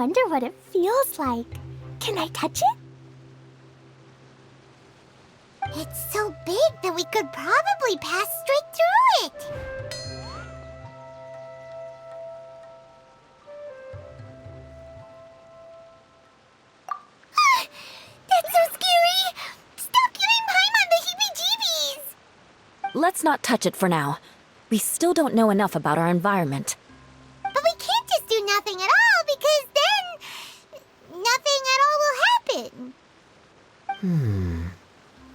wonder what it feels like. Can I touch it? It's so big that we could probably pass straight through it. That's so scary! Stop giving Paimon the heebie-jeebies! Let's not touch it for now. We still don't know enough about our environment. But we can't just do nothing at all, because then nothing at all will happen.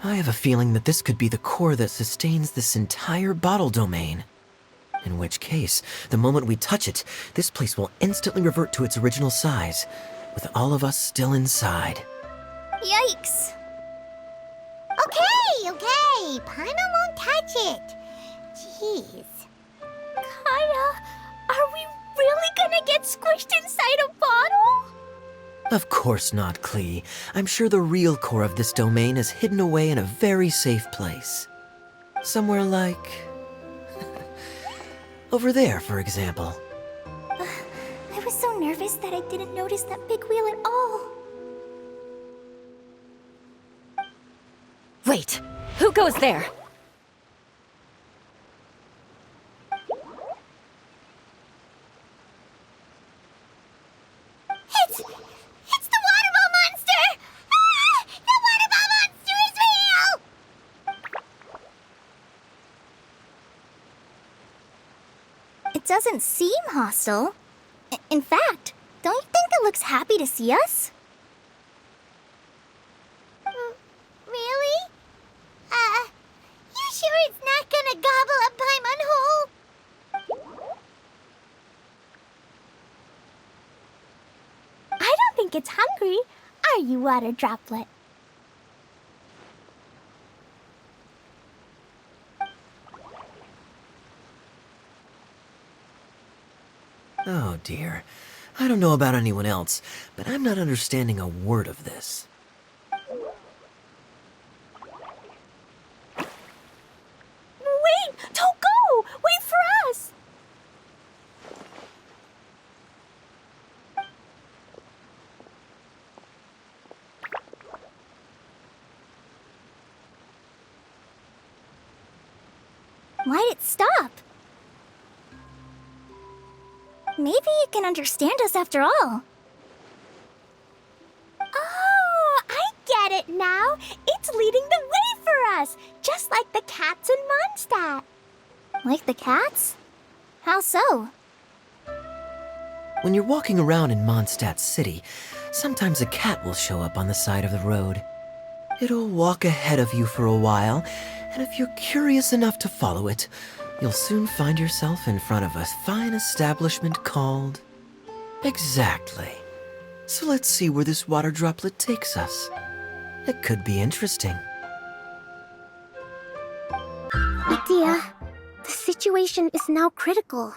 I have a feeling that this could be the core that sustains this entire bottle domain. In which case, the moment we touch it, this place will instantly revert to its original size, with all of us still inside. Yikes. Okay. Paimon won't touch it. Jeez. Kaya, are we really gonna get squished inside a bottle? Of course not, Klee. I'm sure the real core of this domain is hidden away in a very safe place. Somewhere like... over there, for example. I was so nervous that I didn't notice that big wheel at all. Wait, who goes there? It's the water ball monster! Ah! The water ball monster is real! It doesn't seem hostile. In fact, don't you think it looks happy to see us? Really? You sure it's not gonna gobble up Paimon whole? I don't think it's hungry. Are you, water droplet? Oh dear. I don't know about anyone else, but I'm not understanding a word of this. Wait! Don't go! Wait for us! Why'd it stop? Maybe it can understand us after all. Oh, I get it now. It's leading the way for us, just like the cats in Mondstadt. Like the cats? How so? When you're walking around in Mondstadt City, sometimes a cat will show up on the side of the road. It'll walk ahead of you for a while, and if you're curious enough to follow it, you'll soon find yourself in front of a fine establishment called... Exactly. So let's see where this water droplet takes us. It could be interesting. Idea, the situation is now critical.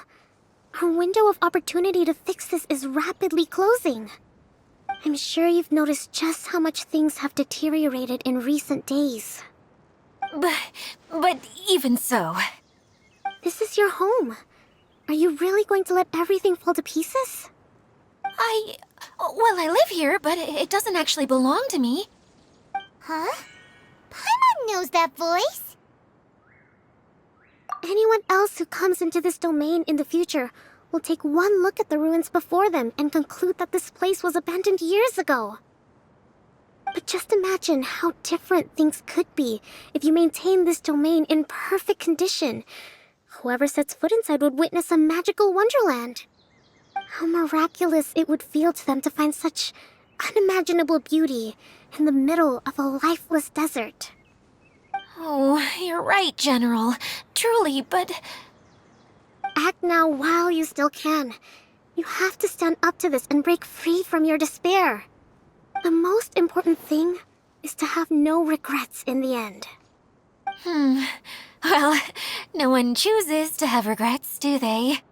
Our window of opportunity to fix this is rapidly closing. I'm sure you've noticed just how much things have deteriorated in recent days. But even so... This is your home. Are you really going to let everything fall to pieces? Well, I live here, but it doesn't actually belong to me. Huh? Paimon knows that voice. Anyone else who comes into this domain in the future will take one look at the ruins before them and conclude that this place was abandoned years ago. But just imagine how different things could be if you maintain this domain in perfect condition. Whoever sets foot inside would witness a magical wonderland. How miraculous it would feel to them to find such unimaginable beauty in the middle of a lifeless desert. Oh, you're right, General. Truly, but... Act now while you still can. You have to stand up to this and break free from your despair. The most important thing is to have no regrets in the end. Well, no one chooses to have regrets, do they?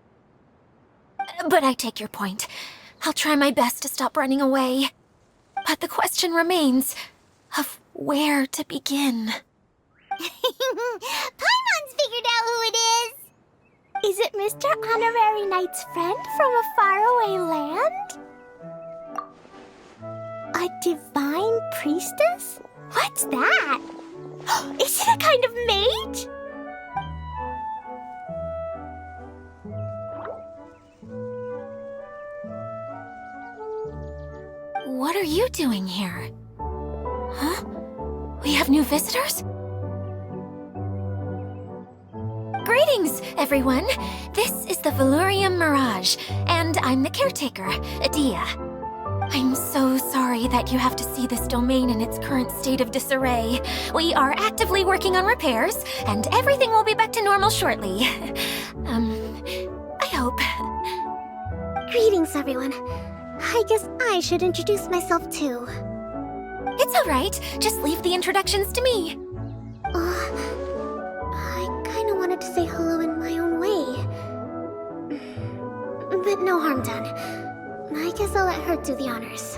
But I take your point. I'll try my best to stop running away. But the question remains of where to begin. Paimon's figured out who it is. Is it Mr. Honorary Knight's friend from a faraway land? A divine priestess? What's that? Is it a kind of mage? What are you doing here? Huh? We have new visitors? Greetings, everyone. This is the Valurium Mirage, and I'm the caretaker, Adia. I'm so sorry that you have to see this domain in its current state of disarray. We are actively working on repairs, and everything will be back to normal shortly. I hope. Greetings, everyone. I guess I should introduce myself too. It's all right. Just leave the introductions to me. I kinda wanted to say hello in my own way. But no harm done. I guess I'll let her do the honors.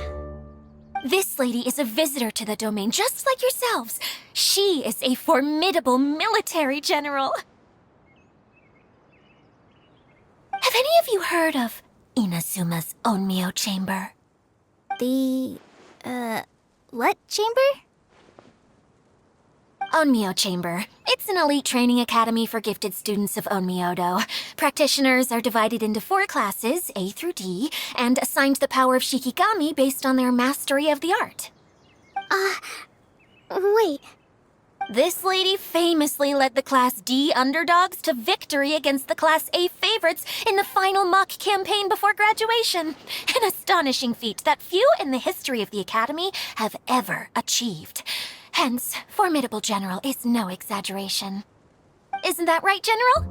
This lady is a visitor to the domain, just like yourselves. She is a formidable military general. Have any of you heard of Inazuma's Onmyo Chamber? The, what chamber? Onmyo Chamber. It's an elite training academy for gifted students of Onmyodo. Practitioners are divided into 4 classes, A through D, and assigned the power of Shikigami based on their mastery of the art. Wait. This lady famously led the Class D underdogs to victory against the Class A favorites in the final mock campaign before graduation. An astonishing feat that few in the history of the Academy have ever achieved. Hence, formidable general is no exaggeration. Isn't that right, General?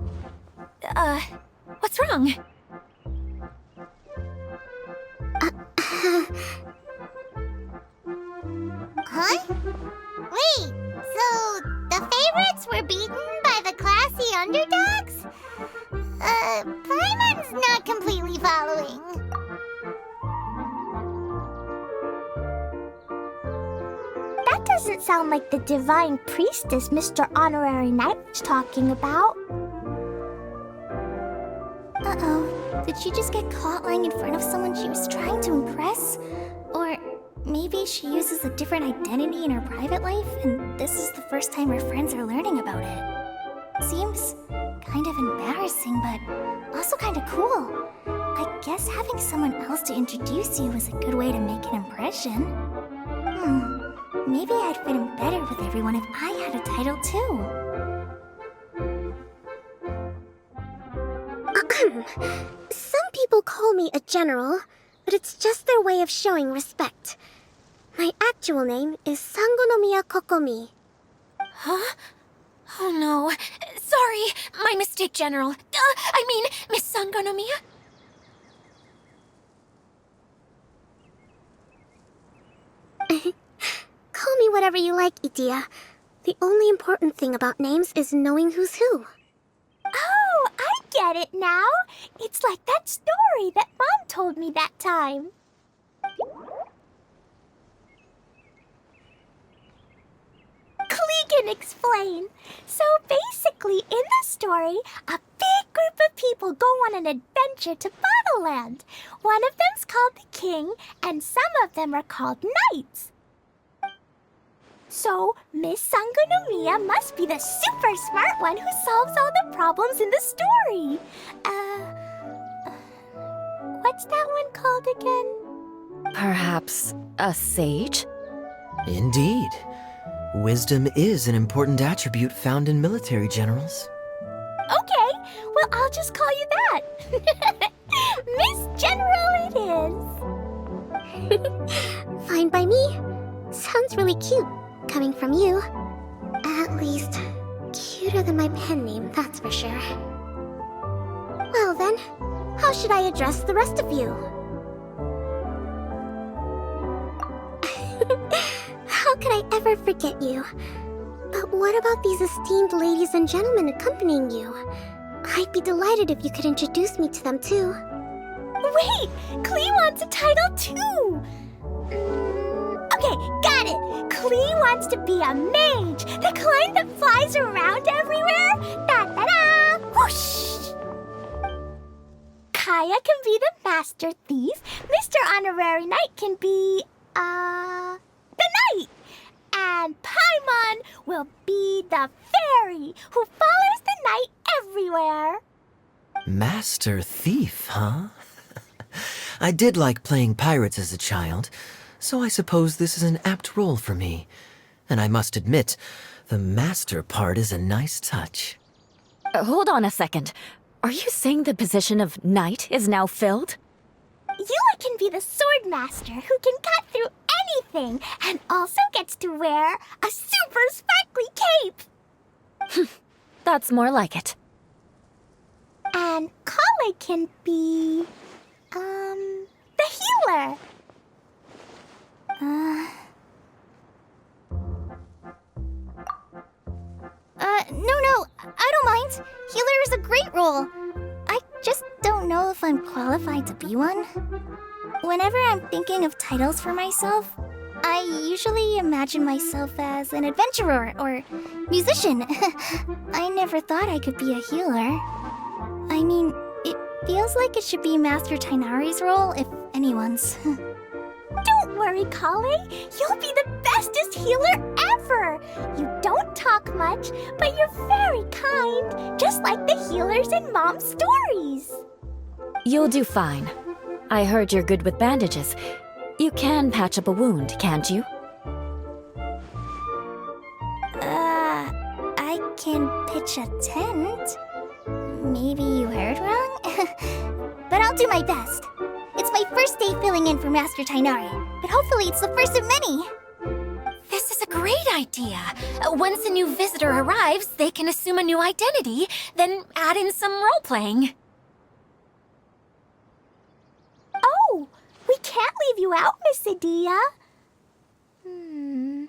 What's wrong? Huh? Wait, so the favorites were beaten by the classy underdogs? Paimon's not completely following. That doesn't sound like the divine priestess Mr. Honorary Knight was talking about. Uh-oh. Did she just get caught lying in front of someone she was trying to impress? Or maybe she uses a different identity in her private life, and this is the first time her friends are learning about it. Seems kind of embarrassing, but also kind of cool. I guess having someone else to introduce you is a good way to make an impression. Maybe I'd fit in better with everyone if I had a title too. Some people call me a general, but it's just their way of showing respect. My actual name is Sangonomiya Kokomi. Huh? Oh no. Sorry, my mistake, General. I mean, Miss Sangonomiya? Call me whatever you like, Itia. The only important thing about names is knowing who's who. Oh, I get it now. It's like that story that Mom told me that time. Klee can explain. So basically, in the story, a big group of people go on an adventure to Bottleland. One of them's called the King, and some of them are called Knights. So, Miss Sangonomiya must be the super smart one who solves all the problems in the story. What's that one called again? Perhaps a sage? Indeed. Wisdom is an important attribute found in military generals. Okay, well, I'll just call you that. Miss General it is. Fine by me. Sounds really cute, coming from you. At least, cuter than my pen name, that's for sure. Well then, how should I address the rest of you? How could I ever forget you? But what about these esteemed ladies and gentlemen accompanying you? I'd be delighted if you could introduce me to them too. Wait, Klee wants a title too. Okay, got it. Klee wants to be a mage, the kind that flies around everywhere. Da-da-da! Whoosh! Kaya can be the master thief. Mr. Honorary Knight can be, the night. And Paimon will be the fairy who follows the night everywhere. Master Thief, huh? I did like playing pirates as a child, so I suppose this is an apt role for me. And I must admit, the master part is a nice touch. Hold on a second. Are you saying the position of knight is now filled? Yula can be the sword master who can cut through anything and also gets to wear a super sparkly cape. That's more like it. And Kale can be, the healer. No, I don't mind. Healer is a great role. I just don't know if I'm qualified to be one. Whenever I'm thinking of titles for myself, I usually imagine myself as an adventurer or musician. I never thought I could be a healer. I mean, it feels like it should be Master Tainari's role, if anyone's. Don't worry, Kale. You'll be the bestest healer ever. You don't talk much, but you're very kind, just like the healers in Mom's stories. You'll do fine. I heard you're good with bandages. You can patch up a wound, can't you? I can pitch a tent. Maybe you heard wrong? But I'll do my best. It's my first day filling in for Master Tainari, but hopefully it's the first of many. This is a great idea. Once a new visitor arrives, they can assume a new identity, then add in some role-playing. Oh, we can't leave you out, Miss Adia. There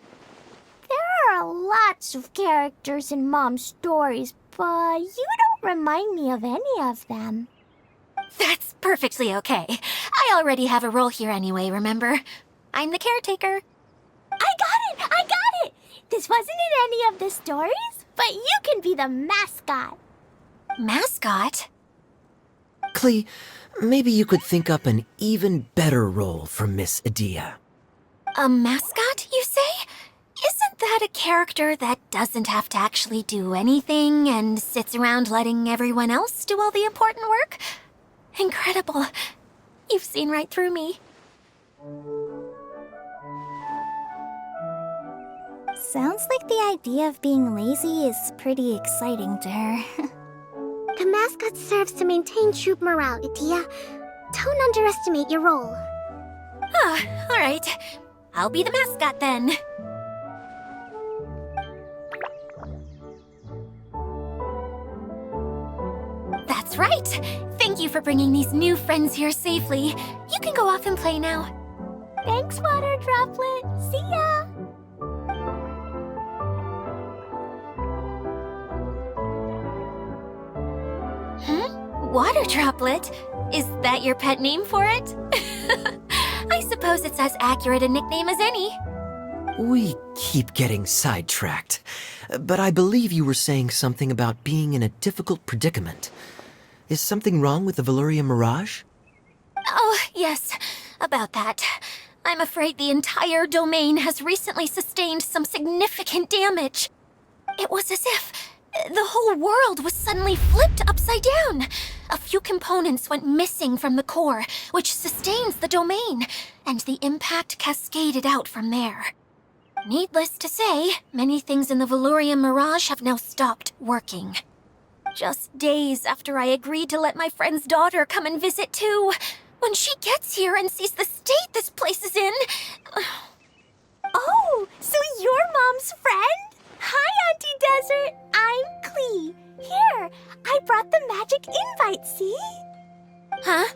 are lots of characters in Mom's stories, but you don't remind me of any of them. That's perfectly okay. I already have a role here anyway, remember? I'm the caretaker. I got it! This wasn't in any of the stories, but you can be the mascot. Mascot? Klee, maybe you could think up an even better role for Miss Adia. A mascot, you say? Isn't that a character that doesn't have to actually do anything and sits around letting everyone else do all the important work? Incredible. You've seen right through me. Sounds like the idea of being lazy is pretty exciting to her. The mascot serves to maintain troop morale, Adia. Don't underestimate your role. Ah, all right. I'll be the mascot then. That's right. Thank you for bringing these new friends here safely. You can go off and play now. Thanks, Water Droplet. See ya! Water Droplet? Is that your pet name for it? I suppose it's as accurate a nickname as any. We keep getting sidetracked, but I believe you were saying something about being in a difficult predicament. Is something wrong with the Valyria Mirage? Oh, yes, about that. I'm afraid the entire domain has recently sustained some significant damage. It was as if the whole world was suddenly flipped upside down. A few components went missing from the core, which sustains the domain, and the impact cascaded out from there. Needless to say, many things in the Valyria Mirage have now stopped working. Just days after I agreed to let my friend's daughter come and visit too. When she gets here and sees the state this place is in... Oh, so you're Mom's friend? Hi, Auntie Desert. I'm Klee. Here, I brought the magic invite, see? Huh?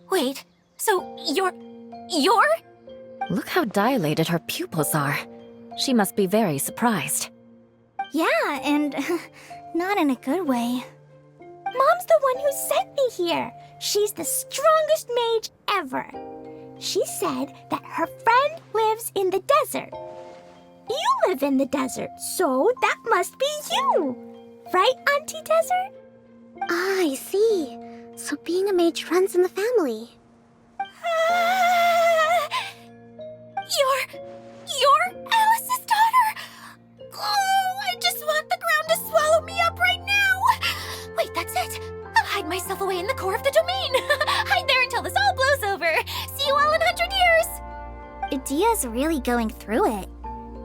Wait, so you're... Look how dilated her pupils are. She must be very surprised. Yeah, and not in a good way. Mom's the one who sent me here. She's the strongest mage ever. She said that her friend lives in the desert. You live in the desert, so that must be you. Right, Auntie Desert? Ah, I see. So being a mage runs in the family. I'll hide myself away in the core of the domain. Hide there until this all blows over. See you all in 100 years. Idia's really going through it.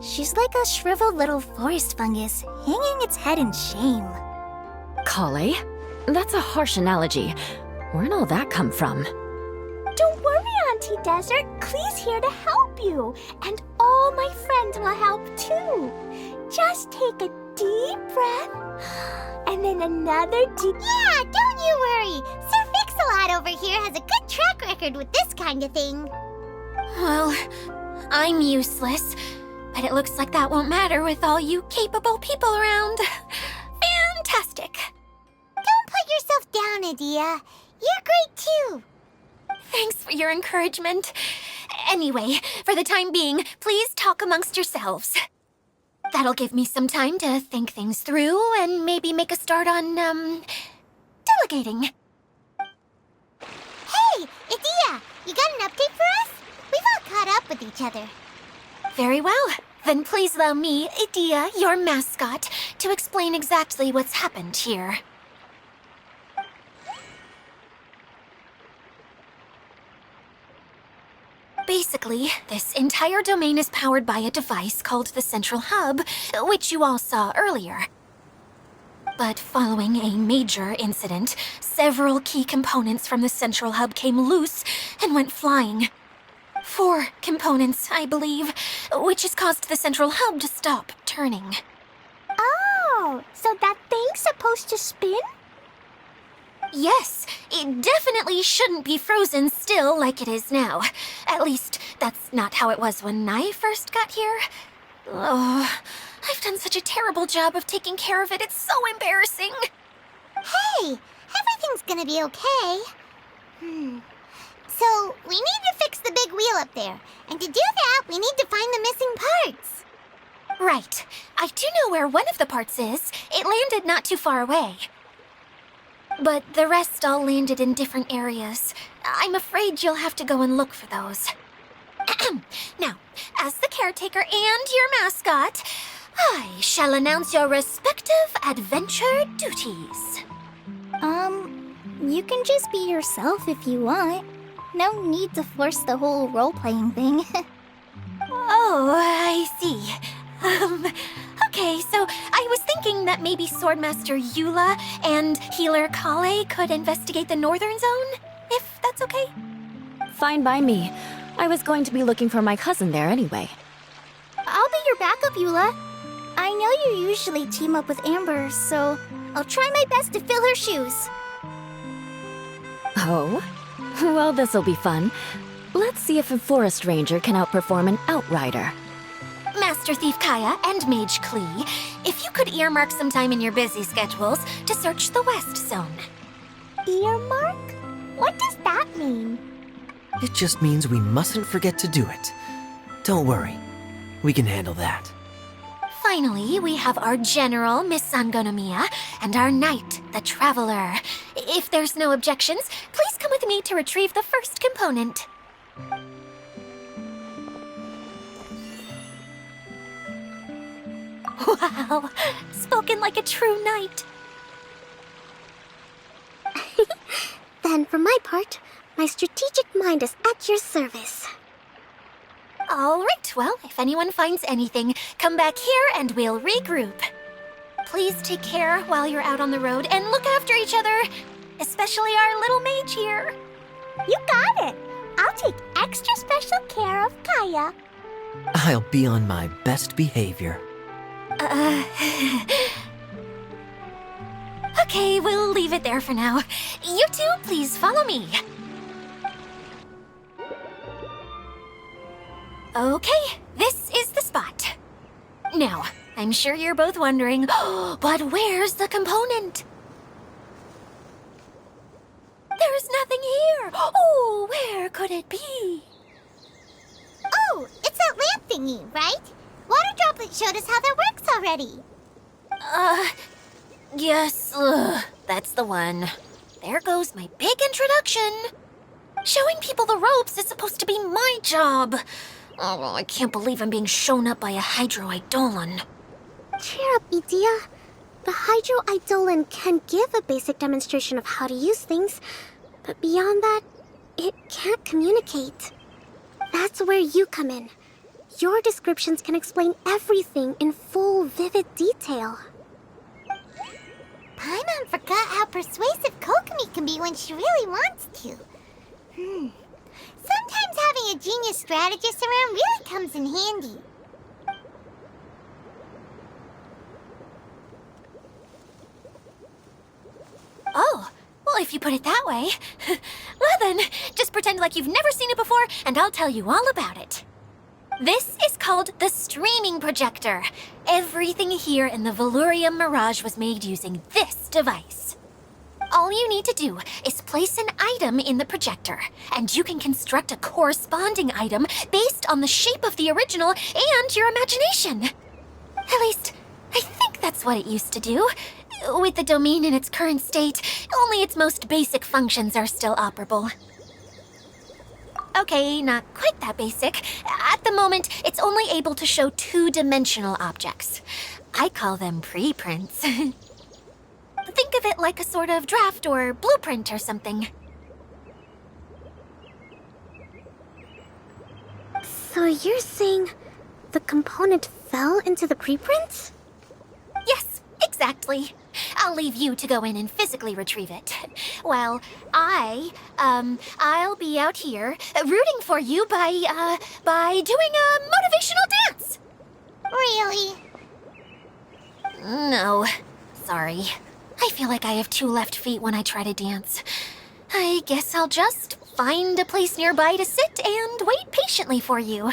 She's like a shriveled little forest fungus, hanging its head in shame. Kale? That's a harsh analogy. Where'd all that come from? Don't worry, Auntie Desert. Klee's here to help you. And all my friends will help too. Just take a deep breath. And then another deep... Yeah, don't you worry. Sir Fix-a-Lot over here has a good track record with this kind of thing. Well, I'm useless. But it looks like that won't matter with all you capable people around. Fantastic. Don't put yourself down, Idia. You're great too. Thanks for your encouragement. Anyway, for the time being, please talk amongst yourselves. That'll give me some time to think things through and maybe make a start on, delegating. Hey, Idia, you got an update for us? We've all caught up with each other. Very well. Then please allow me, Idia, your mascot, to explain exactly what's happened here. Basically, this entire domain is powered by a device called the Central Hub, which you all saw earlier. But following a major incident, several key components from the Central Hub came loose and went flying. 4 components, I believe, which has caused the Central Hub to stop turning. Oh, so that thing's supposed to spin? Yes, it definitely shouldn't be frozen still like it is now. At least, that's not how it was when I first got here. Oh, I've done such a terrible job of taking care of it, it's so embarrassing. Hey, everything's gonna be okay. So, we need to fix the big wheel up there. And to do that, we need to find the missing parts. Right. I do know where one of the parts is. It landed not too far away. But the rest all landed in different areas. I'm afraid you'll have to go and look for those. Now, as the caretaker and your mascot, I shall announce your respective adventure duties. You can just be yourself if you want. No need to force the whole role-playing thing. Oh, I see. Okay, so I was thinking that maybe Swordmaster Eula and Healer Kale could investigate the Northern Zone, if that's okay? Fine by me. I was going to be looking for my cousin there anyway. I'll be your backup, Eula. I know you usually team up with Amber, so I'll try my best to fill her shoes. Oh? Well, this'll be fun. Let's see if a forest ranger can outperform an outrider. Master Thief Kaya and Mage Klee, if you could earmark some time in your busy schedules to search the West Zone. Earmark? What does that mean? It just means we mustn't forget to do it. Don't worry. We can handle that. Finally, we have our General, Miss Sangonomiya, and our Knight, the Traveler. If there's no objections, please come with me to retrieve the first component. Wow, spoken like a true knight. Then, for my part, my strategic mind is at your service. All right, well, if anyone finds anything, come back here and we'll regroup. Please take care while you're out on the road and look after each other, especially our little mage here. You got it. I'll take extra special care of Kaya. I'll be on my best behavior. Okay, we'll leave it there for now. You two, please follow me. Okay, this is the spot. Now, I'm sure you're both wondering, but where's the component? There's nothing here. Oh, where could it be? Oh, it's that lamp thingy, right? Water Droplet showed us how that works already. Yes, that's the one. There goes my big introduction. Showing people the ropes is supposed to be my job. Oh, I can't believe I'm being shown up by a Hydro Eidolon. Cheer up, Idia. The hydroidolin can give a basic demonstration of how to use things, but beyond that, it can't communicate. That's where you come in. Your descriptions can explain everything in full, vivid detail. Paimon forgot how persuasive Kokomi can be when she really wants to. Sometimes having a genius strategist around really comes in handy. Oh, well, if you put it that way. Well then, just pretend like you've never seen it before, and I'll tell you all about it. This is called the streaming projector. Everything here in the Valurium Mirage was made using this device. All you need to do is place an item in the projector, and you can construct a corresponding item based on the shape of the original and your imagination. At least, I think that's what it used to do. With the domain in its current state, only its most basic functions are still operable. Okay, not quite that basic. At the moment, it's only able to show two-dimensional objects. I call them preprints. Think of it like a sort of draft or blueprint or something. So you're saying the component fell into the preprint? Yes, exactly. I'll leave you to go in and physically retrieve it. Well, I'll be out here rooting for you by doing a motivational dance. Really? No, sorry. I feel like I have two left feet when I try to dance. I guess I'll just find a place nearby to sit and wait patiently for you.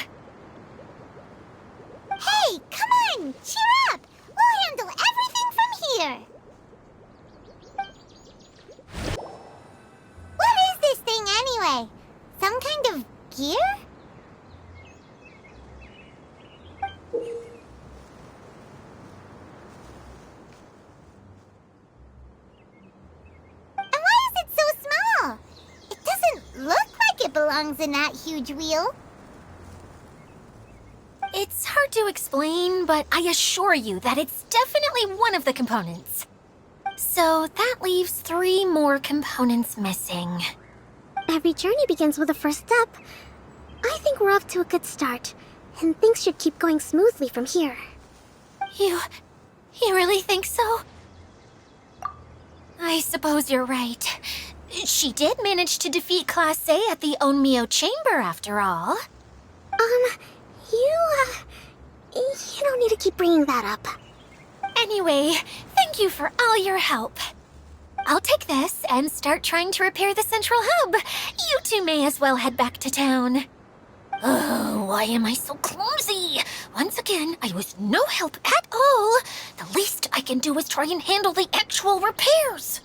Hey, come on, cheer up! We'll handle everything from here. What is this thing anyway? Some kind of gear? And why is it so small? It doesn't look like it belongs in that huge wheel. It's hard to explain, but I assure you that it's definitely one of the components. So that leaves 3 more components missing. Every journey begins with a first step. I think we're off to a good start, and things should keep going smoothly from here. You really think so? I suppose you're right. She did manage to defeat Class A at the Onmyo Chamber after all. You don't need to keep bringing that up. Anyway, thank you for all your help. I'll take this and start trying to repair the central hub. You two may as well head back to town. Oh, why am I so clumsy? Once again, I was no help at all. The least I can do is try and handle the actual repairs.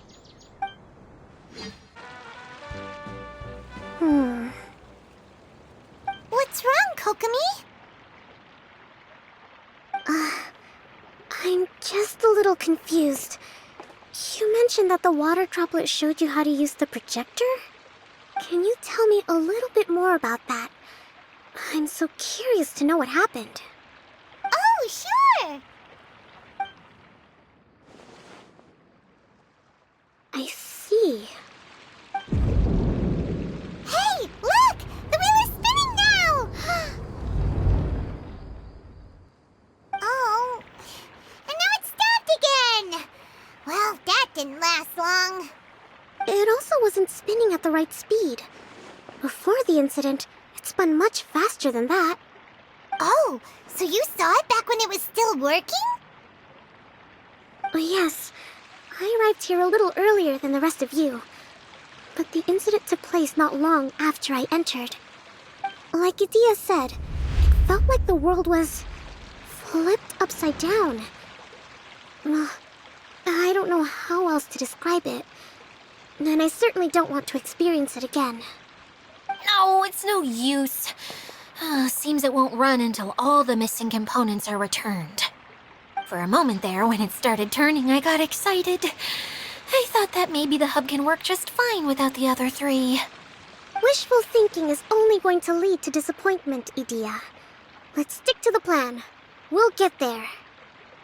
What's wrong, Kokomi? I'm just a little confused. You mentioned that the water droplet showed you how to use the projector? Can you tell me a little bit more about that? I'm so curious to know what happened. Oh, sure! I see. Hey, look! The wheel is spinning now! Oh, and now it's stopped again! Well, that didn't last long. It also wasn't spinning at the right speed. Before the incident, it spun much faster than that. Oh, so you saw it back when it was still working? Oh, yes. I arrived here a little earlier than the rest of you. But the incident took place not long after I entered. Like Idia said, it felt like the world was flipped upside down. I don't know how else to describe it. And I certainly don't want to experience it again. No, it's no use. Seems it won't run until all the missing components are returned. For a moment there, when it started turning, I got excited. I thought that maybe the hub can work just fine without the other 3. Wishful thinking is only going to lead to disappointment, Idia. Let's stick to the plan. We'll get there.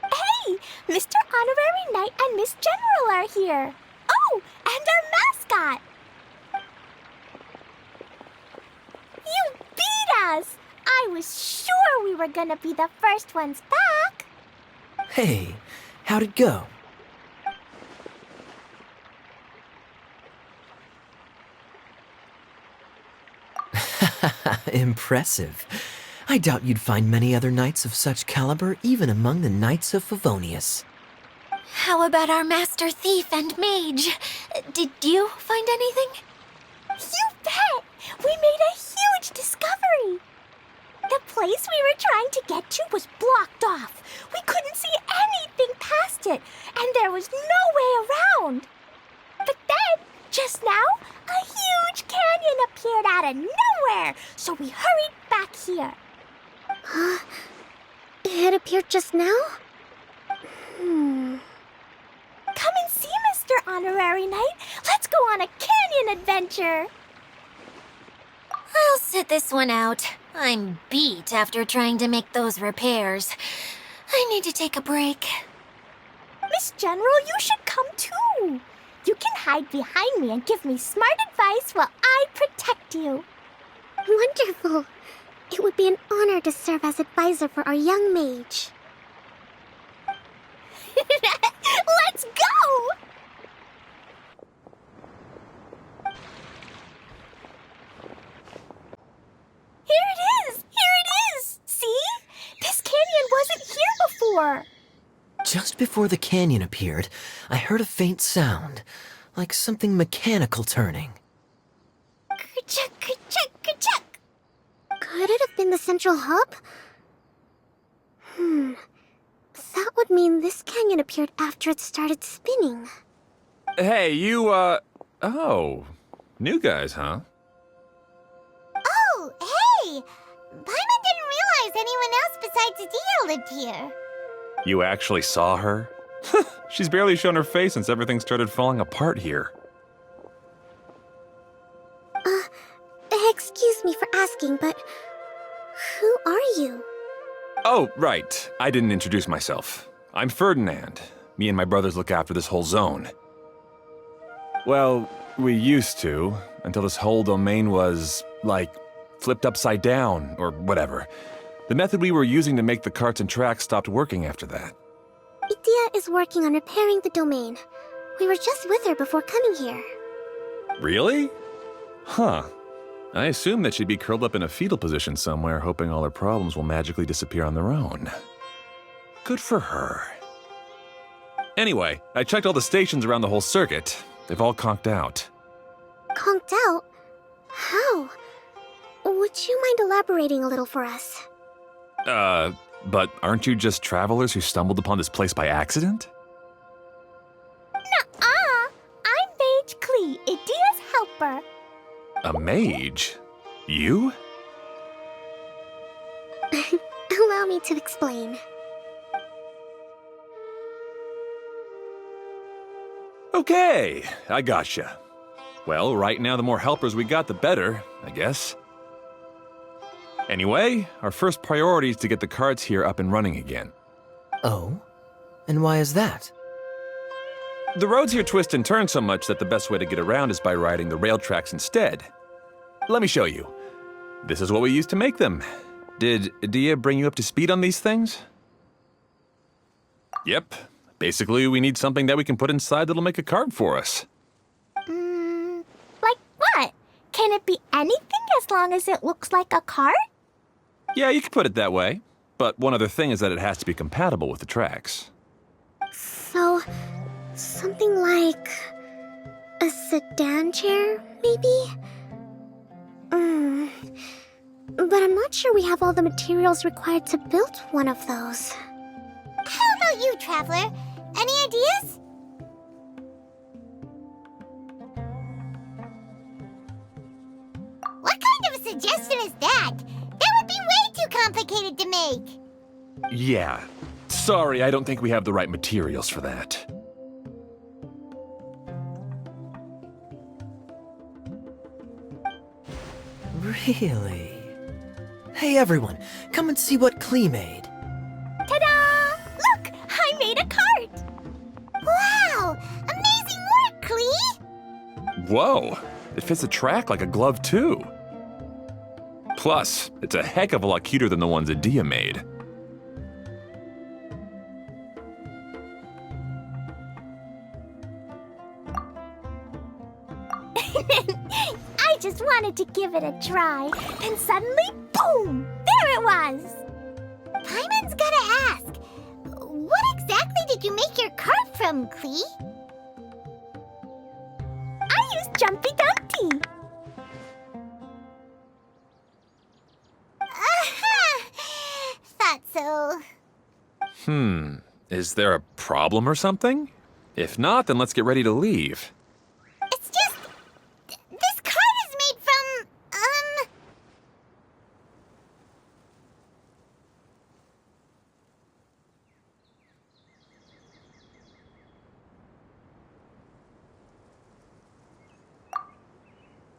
Hey, see! Mr. Honorary Knight and Miss General are here. Oh, and our mascot! You beat us! I was sure we were gonna be the first ones back. Hey, how'd it go? Impressive. I doubt you'd find many other knights of such caliber even among the Knights of Favonius. How about our master thief and mage? Did you find anything? You bet! We made a huge discovery! The place we were trying to get to was blocked off. We couldn't see anything past it, and there was no way around. But then, just now, a huge canyon appeared out of nowhere, so we hurried back here. It appeared just now? Come and see, Mr. Honorary Knight. Let's go on a canyon adventure. I'll sit this one out. I'm beat after trying to make those repairs. I need to take a break. Miss General, you should come too. You can hide behind me and give me smart advice while I protect you. Wonderful. It would be an honor to serve as advisor for our young mage. Let's go! Here it is! Here it is! See? This canyon wasn't here before. Just before the canyon appeared, I heard a faint sound, like something mechanical turning. Ka-chuck, ka-chuck, ka-chuck. Could it have been the central hub? That would mean this canyon appeared after it started spinning. Hey, you, oh. New guys, huh? Oh, hey! Paimon didn't realize anyone else besides Adia lived here. You actually saw her? She's barely shown her face since everything started falling apart here. Excuse me for asking, but who are you? Oh, right. I didn't introduce myself. I'm Ferdinand. Me and my brothers look after this whole zone. Well, we used to, until this whole domain was, like, flipped upside down, or whatever. The method we were using to make the carts and tracks stopped working after that. Idia is working on repairing the domain. We were just with her before coming here. Really? Huh. I assume that she'd be curled up in a fetal position somewhere, hoping all her problems will magically disappear on their own. Good for her. Anyway, I checked all the stations around the whole circuit. They've all conked out. Conked out? How? Would you mind elaborating a little for us? But aren't you just travelers who stumbled upon this place by accident? Nuh-uh! I'm Mage Klee, Idia's helper. A mage? You? Allow me to explain. Okay, I gotcha. Well, right now the more helpers we got, the better, I guess. Anyway, our first priority is to get the carts here up and running again. Oh? And why is that? The roads here twist and turn so much that the best way to get around is by riding the rail tracks instead. Let me show you. This is what we used to make them. Did Adia bring you up to speed on these things? Yep. Basically, we need something that we can put inside that'll make a cart for us. Like what? Can it be anything as long as it looks like a cart? Yeah, you could put it that way. But one other thing is that it has to be compatible with the tracks. So, something like a sedan chair, maybe? But I'm not sure we have all the materials required to build one of those. How about you, Traveler? Any ideas? What kind of a suggestion is that? That would be way too complicated to make. Yeah. Sorry, I don't think we have the right materials for that. Really? Hey everyone, come and see what Klee made. Ta-da! Look, I made a Whoa, it fits the track like a glove too. Plus, it's a heck of a lot cuter than the ones Adia made. I just wanted to give it a try, and suddenly, boom! There it was! Paimon's gotta ask, what exactly did you make your cart from, Klee? I used Jumpy Dumpty. Thought so. Is there a problem or something? If not, then let's get ready to leave. It's just... this cart is made from,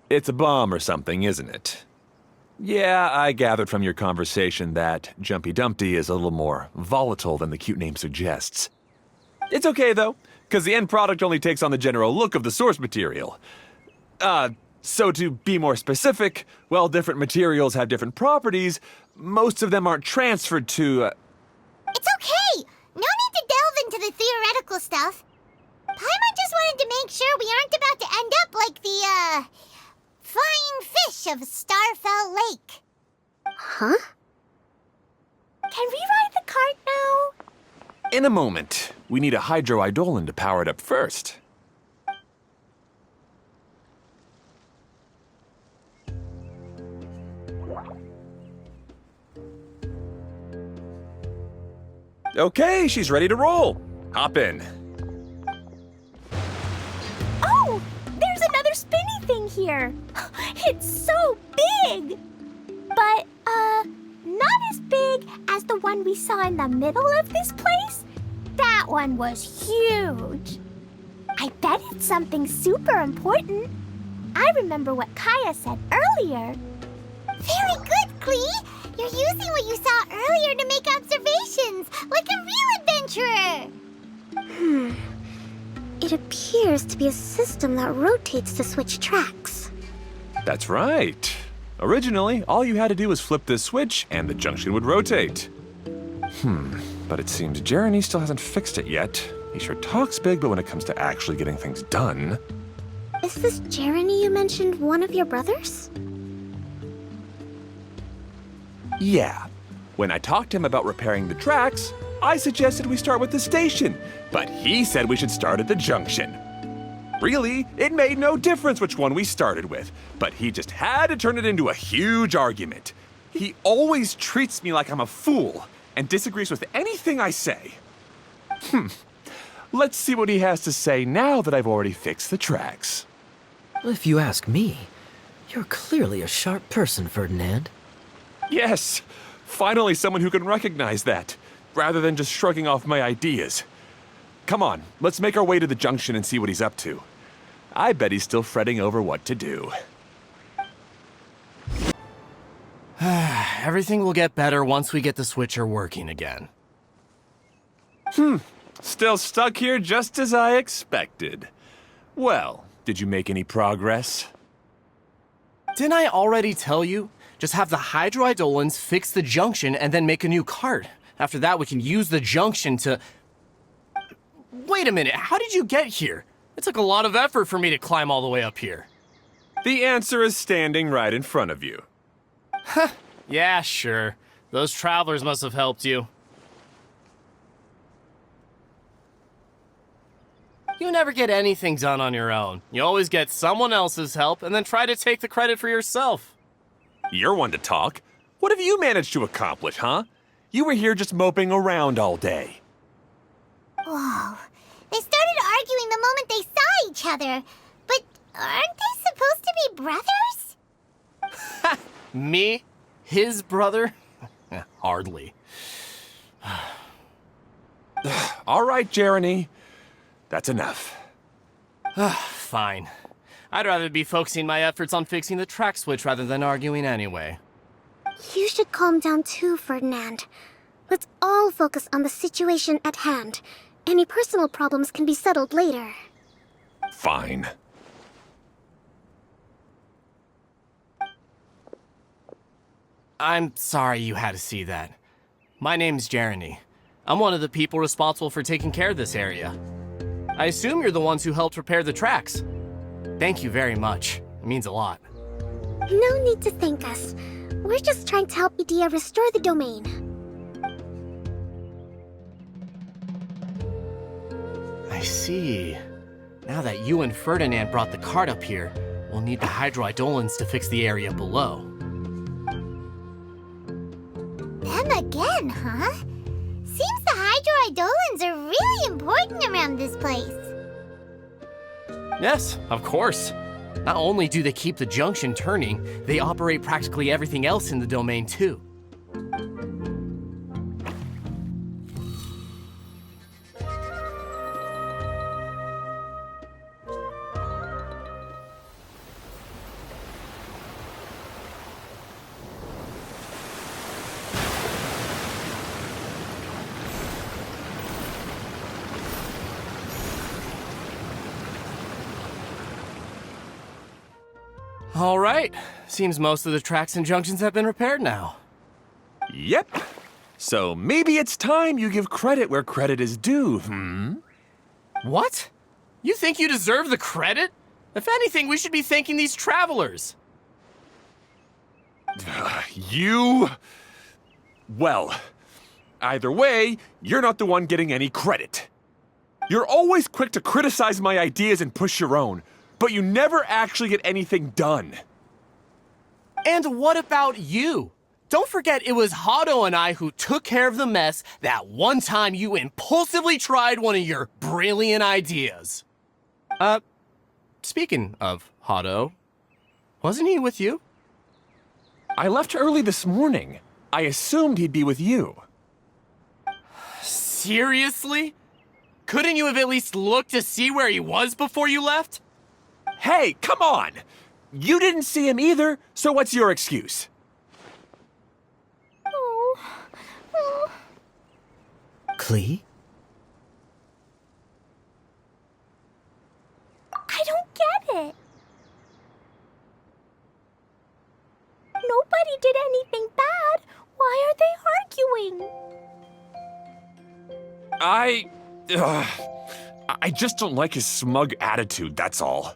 It's a bomb or something, isn't it? Yeah, I gathered from your conversation that Jumpy Dumpty is a little more volatile than the cute name suggests. It's okay, though, because the end product only takes on the general look of the source material. So to be more specific, while different materials have different properties, most of them aren't transferred to, It's okay! No need to delve into the theoretical stuff. Paimon just wanted to make sure we aren't about to end up like the, flying fish of Starfell Lake. Huh? Can we ride the cart now? In a moment. We need a hydroidolin to power it up first. Okay, she's ready to roll. Hop in. Oh, there's another spinny thing here. It's so big. But, not as big as the one we saw in the middle of this place. That one was huge. I bet it's something super important. I remember what Kaya said earlier. Very good, Klee! You're using what you saw earlier to make observations, like a real adventurer! It appears to be a system that rotates to switch tracks. That's right. Originally, all you had to do was flip this switch and the junction would rotate. But it seems Jeremy still hasn't fixed it yet. He sure talks big, but when it comes to actually getting things done... Is this Jeremy you mentioned one of your brothers? Yeah. When I talked to him about repairing the tracks, I suggested we start with the station, but he said we should start at the junction. Really, it made no difference which one we started with, but he just had to turn it into a huge argument. He always treats me like I'm a fool and disagrees with anything I say. Let's see what he has to say now that I've already fixed the tracks. If you ask me, you're clearly a sharp person, Ferdinand. Yes, finally someone who can recognize that, rather than just shrugging off my ideas. Come on, let's make our way to the junction and see what he's up to. I bet he's still fretting over what to do. Everything will get better once we get the switcher working again. Still stuck here just as I expected. Well, did you make any progress? Didn't I already tell you? Just have the hydroidolins fix the junction and then make a new cart. After that, we can use the junction to... Wait a minute, how did you get here? It took a lot of effort for me to climb all the way up here. The answer is standing right in front of you. Yeah, sure. Those travelers must have helped you. You never get anything done on your own. You always get someone else's help and then try to take the credit for yourself. You're one to talk. What have you managed to accomplish, huh? You were here just moping around all day. Whoa. They started arguing the moment they saw each other. But aren't they supposed to be brothers? Me? His brother? Hardly. All right, Jeremy. That's enough. Fine. I'd rather be focusing my efforts on fixing the track switch rather than arguing anyway. You should calm down too, Ferdinand. Let's all focus on the situation at hand. Any personal problems can be settled later. Fine. I'm sorry you had to see that. My name's Jeremy. I'm one of the people responsible for taking care of this area. I assume you're the ones who helped repair the tracks. Thank you very much. It means a lot. No need to thank us. We're just trying to help Edea restore the domain. I see. Now that you and Ferdinand brought the cart up here, we'll need the hydroidolins to fix the area below. Them again, huh? Seems the hydroidolins are really important around this place. Yes, of course. Not only do they keep the junction turning, they operate practically everything else in the domain too. All right. Seems most of the tracks and junctions have been repaired now. Yep. So maybe it's time you give credit where credit is due, What? You think you deserve the credit? If anything, we should be thanking these travelers. You... Well, either way, you're not the one getting any credit. You're always quick to criticize my ideas and push your own, but you never actually get anything done. And what about you? Don't forget it was Hado and I who took care of the mess that one time you impulsively tried one of your brilliant ideas. Speaking of Hado, wasn't he with you? I left early this morning. I assumed he'd be with you. Seriously? Couldn't you have at least looked to see where he was before you left? Hey, come on! You didn't see him either, so what's your excuse? Klee? I don't get it. Nobody did anything bad. Why are they arguing? I just don't like his smug attitude, that's all.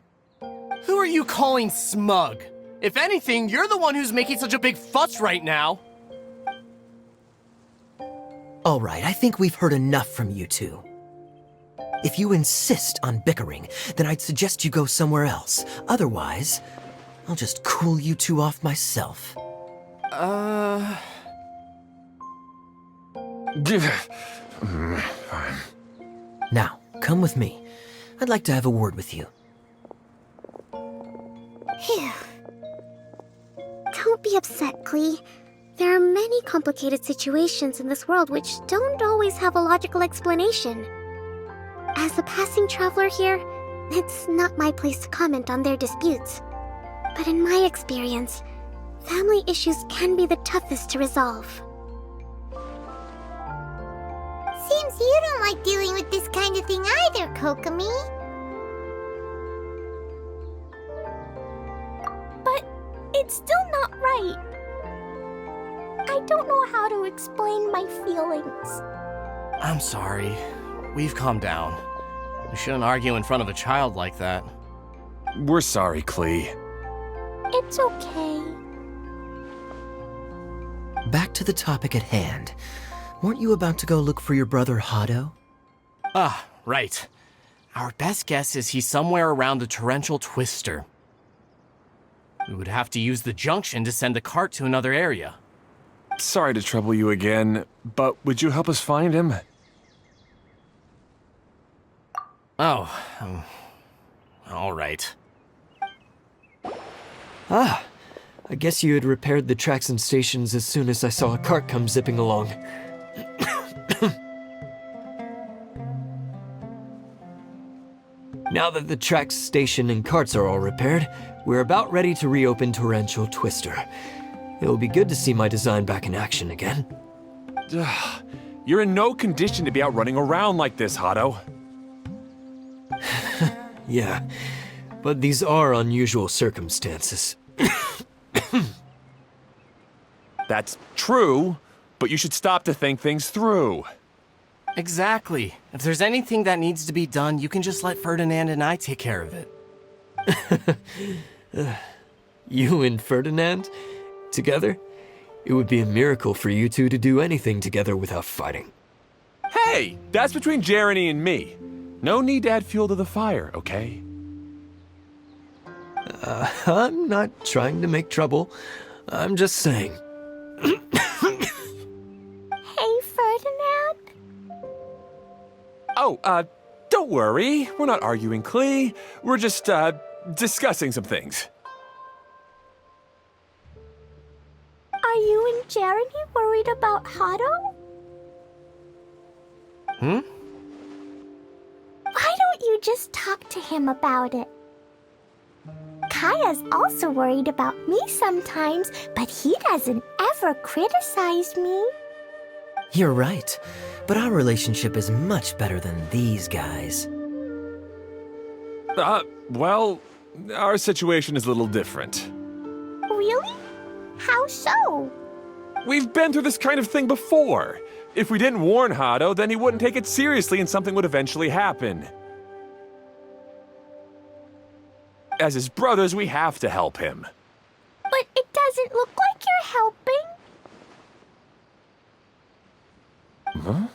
Who are you calling smug? If anything, you're the one who's making such a big fuss right now. All right, I think we've heard enough from you two. If you insist on bickering, then I'd suggest you go somewhere else. Otherwise, I'll just cool you two off myself. Fine. Now, come with me. I'd like to have a word with you. Phew. Don't be upset, Klee. There are many complicated situations in this world which don't always have a logical explanation. As a passing traveler here, it's not my place to comment on their disputes. But in my experience, family issues can be the toughest to resolve. Seems you don't like dealing with this kind of thing either, Kokomi. But it's still not right. I don't know how to explain my feelings. I'm sorry. We've calmed down. We shouldn't argue in front of a child like that. We're sorry, Klee. It's okay. Back to the topic at hand. Weren't you about to go look for your brother Hado? Ah, right. Our best guess is he's somewhere around the torrential twister. We would have to use the junction to send the cart to another area. Sorry to trouble you again, but would you help us find him? Oh, all right. Ah, I guess you had repaired the tracks and stations as soon as I saw a cart come zipping along. Now that the tracks, station, and carts are all repaired, we're about ready to reopen Torrential Twister. It'll be good to see my design back in action again. You're in no condition to be out running around like this, Hado. Yeah, but these are unusual circumstances. That's true, but you should stop to think things through. Exactly. If there's anything that needs to be done, you can just let Ferdinand and I take care of it. You and Ferdinand? Together? It would be a miracle for you two to do anything together without fighting. Hey, that's between Jeremy and me. No need to add fuel to the fire, okay? I'm not trying to make trouble. I'm just saying. Hey, Ferdinand. Oh, don't worry. We're not arguing, Klee. We're just, discussing some things. Are you and Jeremy worried about Hado? Hmm? Why don't you just talk to him about it? Kaya's also worried about me sometimes, but he doesn't ever criticize me. You're right, but our relationship is much better than these guys. Well, our situation is a little different. Really? How so? We've been through this kind of thing before. If we didn't warn Hado, then he wouldn't take it seriously and something would eventually happen. As his brothers, we have to help him. But it doesn't look like you're helping. Huh?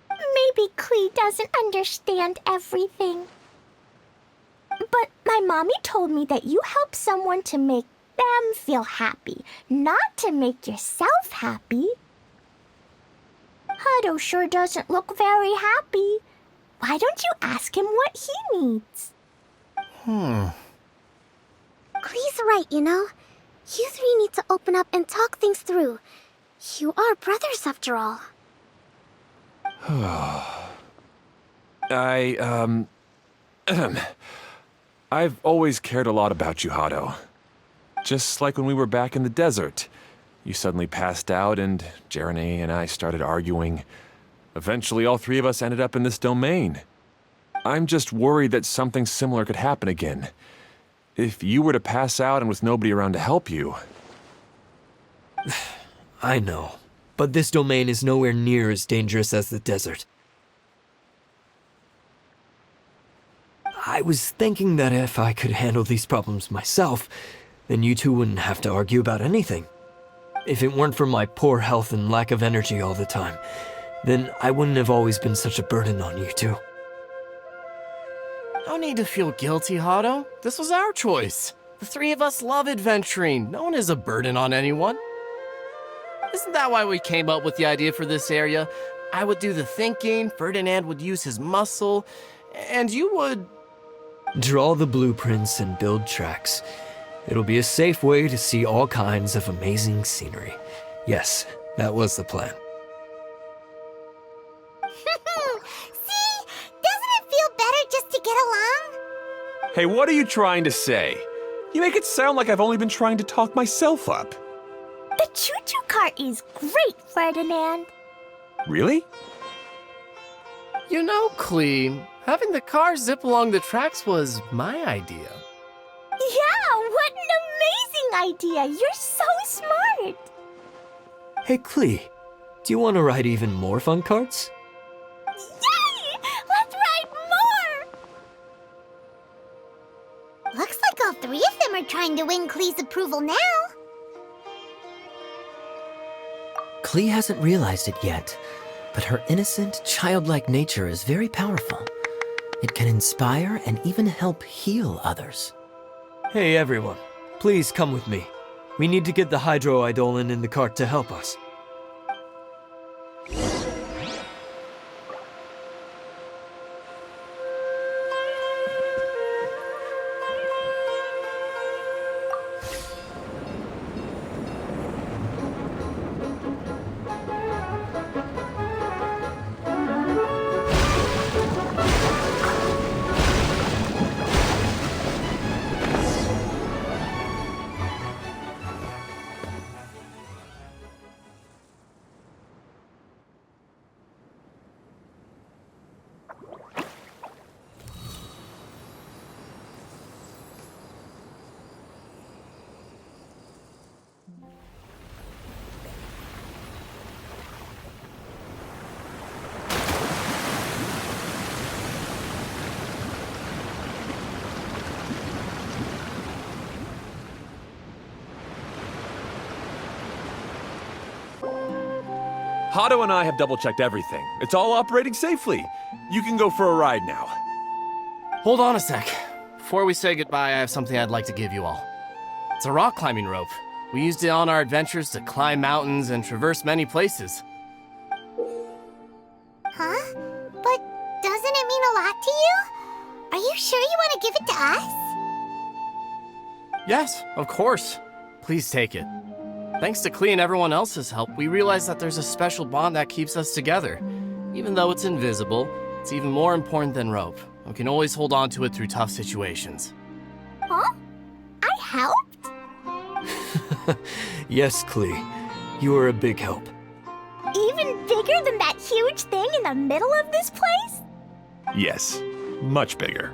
Maybe Klee doesn't understand everything. But my mommy told me that you help someone to make them feel happy, not to make yourself happy. Hado sure doesn't look very happy. Why don't you ask him what he needs? Klee's right, you know. You three need to open up and talk things through. You are brothers after all. I've always cared a lot about you, Hado. Just like when we were back in the desert. You suddenly passed out and Jeremy and I started arguing. Eventually, all three of us ended up in this domain. I'm just worried that something similar could happen again. If you were to pass out and with nobody around to help you... I know, but this domain is nowhere near as dangerous as the desert. I was thinking that if I could handle these problems myself, then you two wouldn't have to argue about anything. If it weren't for my poor health and lack of energy all the time, then I wouldn't have always been such a burden on you two. No need to feel guilty, Hado. This was our choice. The three of us love adventuring. No one is a burden on anyone. Isn't that why we came up with the idea for this area? I would do the thinking, Ferdinand would use his muscle, and you would... Draw the blueprints and build tracks. It'll be a safe way to see all kinds of amazing scenery. Yes, that was the plan. See? Doesn't it feel better just to get along? Hey, what are you trying to say? You make it sound like I've only been trying to talk myself up. The choo-choo cart is great, Ferdinand. Really? You know, Klee, having the car zip along the tracks was my idea. Yeah, what an amazing idea! You're so smart! Hey, Klee, do you want to ride even more fun carts? Yay! Let's ride more! Looks like all three of them are trying to win Klee's approval now. Klee hasn't realized it yet, but her innocent, childlike nature is very powerful. It can inspire and even help heal others. Hey everyone, please come with me. We need to get the hydroidolin in the cart to help us. Hato and I have double-checked everything. It's all operating safely. You can go for a ride now. Hold on a sec. Before we say goodbye, I have something I'd like to give you all. It's a rock climbing rope. We used it on our adventures to climb mountains and traverse many places. Huh? But doesn't it mean a lot to you? Are you sure you want to give it to us? Yes, of course. Please take it. Thanks to Klee and everyone else's help, we realized that there's a special bond that keeps us together. Even though it's invisible, it's even more important than rope. We can always hold on to it through tough situations. Huh? I helped? Yes, Klee. You are a big help. Even bigger than that huge thing in the middle of this place? Yes, much bigger.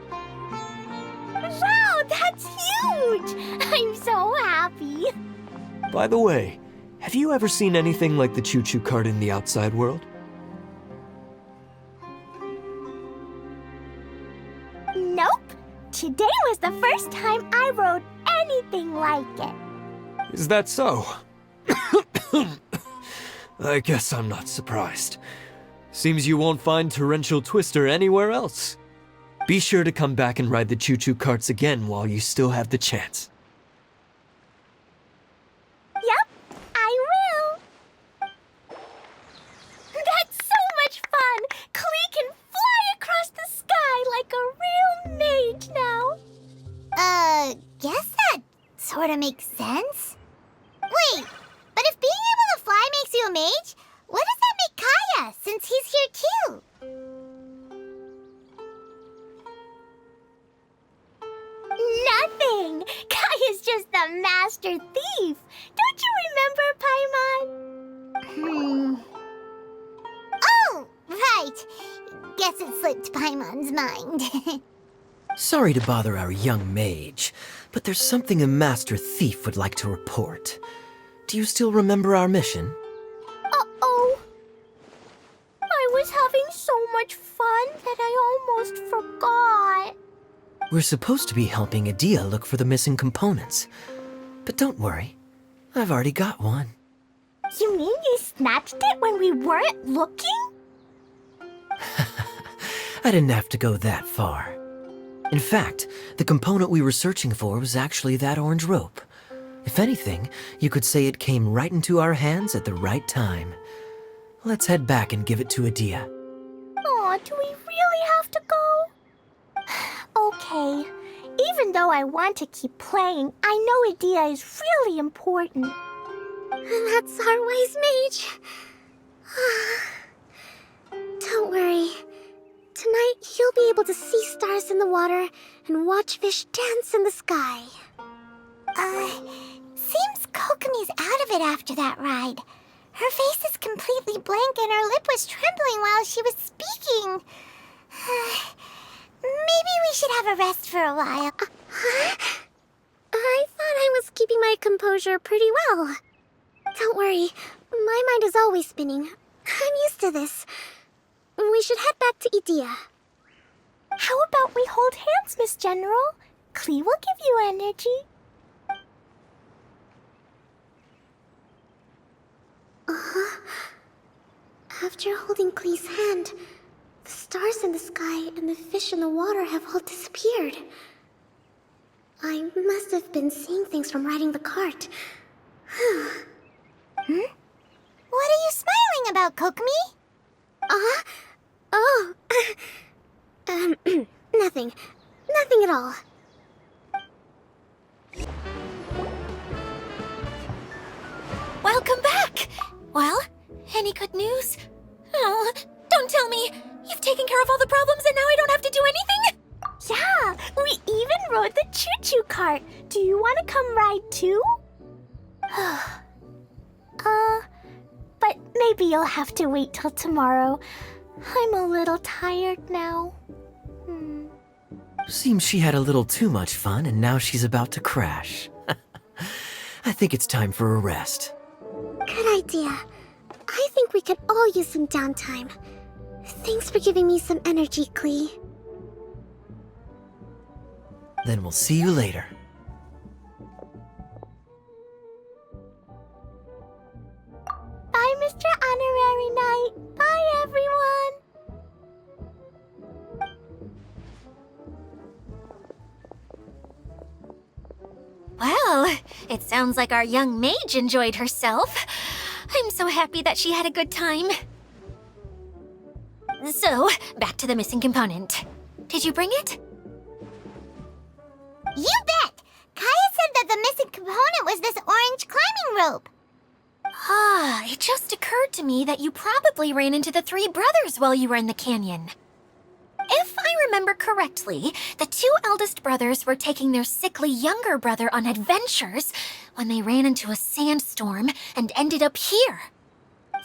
Wow, that's huge! I'm so happy. By the way, have you ever seen anything like the choo-choo cart in the outside world? Nope. Today was the first time I rode anything like it. Is that so? I guess I'm not surprised. Seems you won't find Torrential Twister anywhere else. Be sure to come back and ride the choo-choo carts again while you still have the chance. Yep, I will. That's so much fun! Klee can fly across the sky like a real mage now. Guess that sort of makes sense. Wait, but if being able to fly makes you a mage, what does that make Kaya, since he's here too? Nothing! Kaya's just the master thief. Don't you remember, Paimon? Oh, right. Guess it slipped Paimon's mind. Sorry to bother our young mage, but there's something a master thief would like to report. Do you still remember our mission? Uh-oh. I was having so much fun that I almost forgot. We're supposed to be helping Adia look for the missing components. But don't worry, I've already got one. You mean you snatched it when we weren't looking? I didn't have to go that far. In fact, the component we were searching for was actually that orange rope. If anything, you could say it came right into our hands at the right time. Let's head back and give it to Adia. Aw, do we really have to go? Okay. Even though I want to keep playing, I know Adia is really important. That's our wise mage. Don't worry. Tonight, you'll be able to see stars in the water and watch fish dance in the sky. Seems Kokomi's out of it after that ride. Her face is completely blank and her lip was trembling while she was speaking. Maybe we should have a rest for a while. I thought I was keeping my composure pretty well. Don't worry, my mind is always spinning. I'm used to this. We should head back to Idia. How about we hold hands, Miss General? Klee will give you energy. After holding Klee's hand, the stars in the sky and the fish in the water have all disappeared. I must have been seeing things from riding the cart. What are you smiling about, Kokomi? Oh. Nothing. Nothing at all. Welcome back! Well, any good news? Oh, don't tell me! You've taken care of all the problems and now I don't have to do anything? Yeah, we even rode the choo-choo cart. Do you want to come ride too? But maybe you'll have to wait till tomorrow. I'm a little tired now. Seems she had a little too much fun and now she's about to crash. I think it's time for a rest. Good idea. I think we could all use some downtime. Thanks for giving me some energy, Klee. Then we'll see you later. Bye, Mr. Well, it sounds like our young mage enjoyed herself. I'm so happy that she had a good time. So, back to the missing component. Did you bring it? You bet! Kaya said that the missing component was this orange climbing rope. Ah, it just occurred to me that you probably ran into the three brothers while you were in the canyon. If I remember correctly, the two eldest brothers were taking their sickly younger brother on adventures when they ran into a sandstorm and ended up here.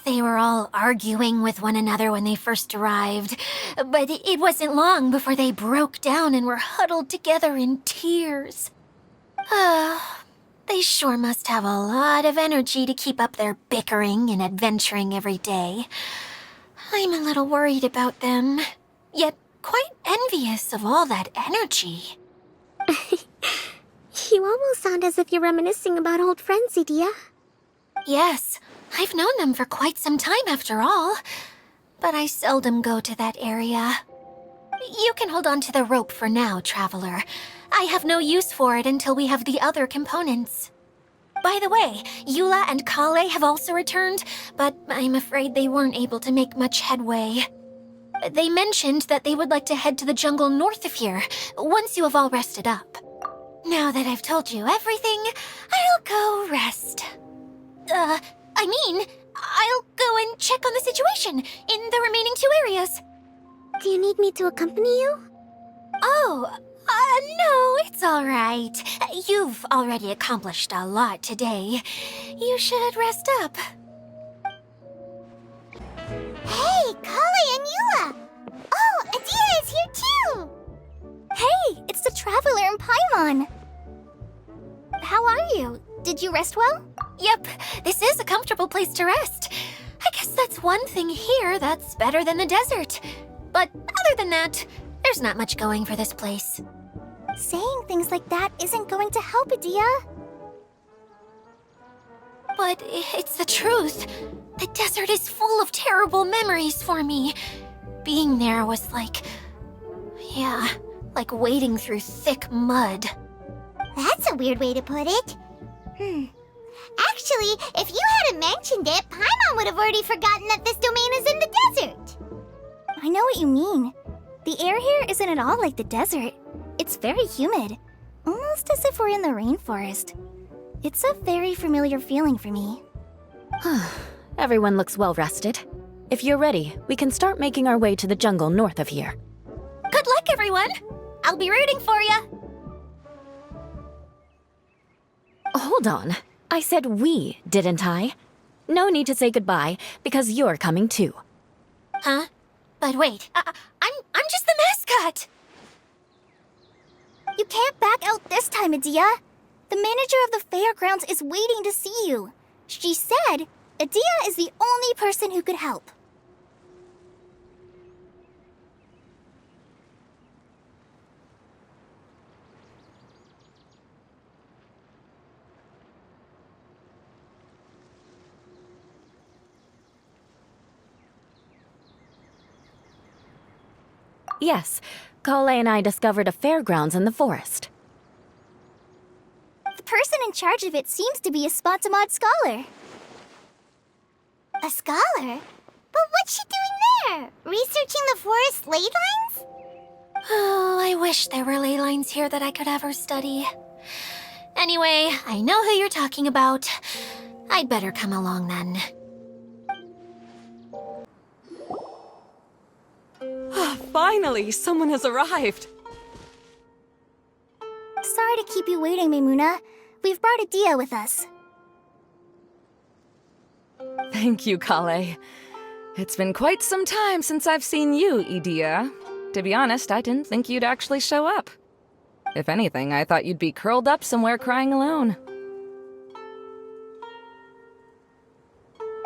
They were all arguing with one another when they first arrived, but it wasn't long before they broke down and were huddled together in tears. They sure must have a lot of energy to keep up their bickering and adventuring every day. I'm a little worried about them, yet quite envious of all that energy. You almost sound as if you're reminiscing about old friends, Edea. Yes, I've known them for quite some time after all, but I seldom go to that area. You can hold on to the rope for now, Traveler. I have no use for it until we have the other components. By the way, Eula and Kale have also returned, but I'm afraid they weren't able to make much headway. They mentioned that they would like to head to the jungle north of here, once you have all rested up. Now that I've told you everything, I'll go rest. I'll go and check on the situation in the remaining two areas. Do you need me to accompany you? Oh, no, it's all right. You've already accomplished a lot today. You should rest up. Hey, Kale and Eula! Oh, Edea is here too! Hey, it's the Traveler and Paimon. How are you? Did you rest well? Yep, this is a comfortable place to rest. I guess that's one thing here that's better than the desert. But other than that, there's not much going for this place. Saying things like that isn't going to help, Edea. But it's the truth. The desert is full of terrible memories for me. Being there was like wading through thick mud. That's a weird way to put it. Actually, if you hadn't mentioned it, Paimon would have already forgotten that this domain is in the desert. I know what you mean. The air here isn't at all like the desert. It's very humid, almost as if we're in the rainforest. It's a very familiar feeling for me. Everyone looks well rested. If you're ready, we can start making our way to the jungle north of here. Good luck, everyone! I'll be rooting for you! Hold on. I said we, didn't I? No need to say goodbye, because you're coming too. Huh? But wait, I'm just the mascot! You can't back out this time, Edea. The manager of the fairgrounds is waiting to see you. She said Edea is the only person who could help. Yes, Kale and I discovered a fairgrounds in the forest. The person in charge of it seems to be a Spontamod scholar. A scholar? But what's she doing there? Researching the forest ley lines? Oh, I wish there were ley lines here that I could ever study. Anyway, I know who you're talking about. I'd better come along then. Finally, someone has arrived. Sorry to keep you waiting, Maimuna. We've brought Edea with us. Thank you, Kale. It's been quite some time since I've seen you, Edea. To be honest, I didn't think you'd actually show up. If anything, I thought you'd be curled up somewhere crying alone.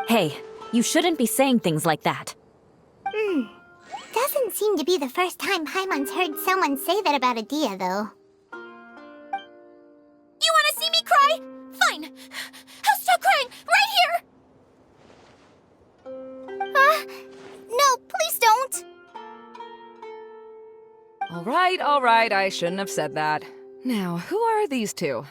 Hey, you shouldn't be saying things like that. Doesn't seem to be the first time Paimon's heard someone say that about Edea, though. You want to see me cry? Fine. I'll stop crying right here. No, please don't. All right, I shouldn't have said that. Now, who are these two?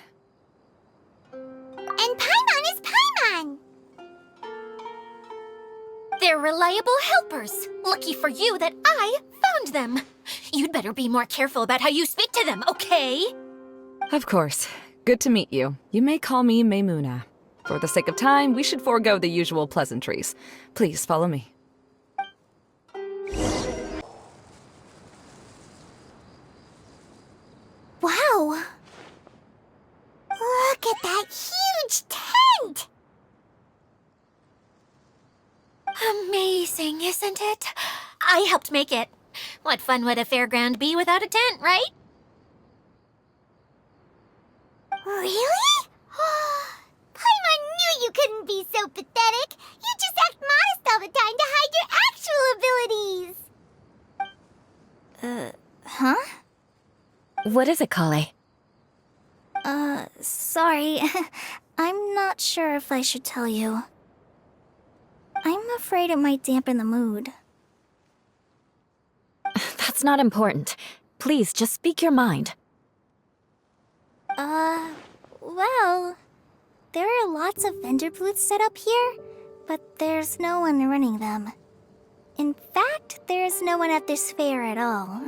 They're reliable helpers. Lucky for you that I found them. You'd better be more careful about how you speak to them, okay? Of course. Good to meet you. You may call me Maymuna. For the sake of time, we should forego the usual pleasantries. Please follow me. Wow! Look at that huge tent! Amazing, isn't it? I helped make it. What fun would a fairground be without a tent, right? Really? Paimon knew you couldn't be so pathetic. You just act modest all the time to hide your actual abilities. Huh? What is it, Kale? Sorry. I'm not sure if I should tell you. I'm afraid it might dampen the mood. That's not important. Please, just speak your mind. Well, there are lots of vendor booths set up here, but there's no one running them. In fact, there's no one at this fair at all.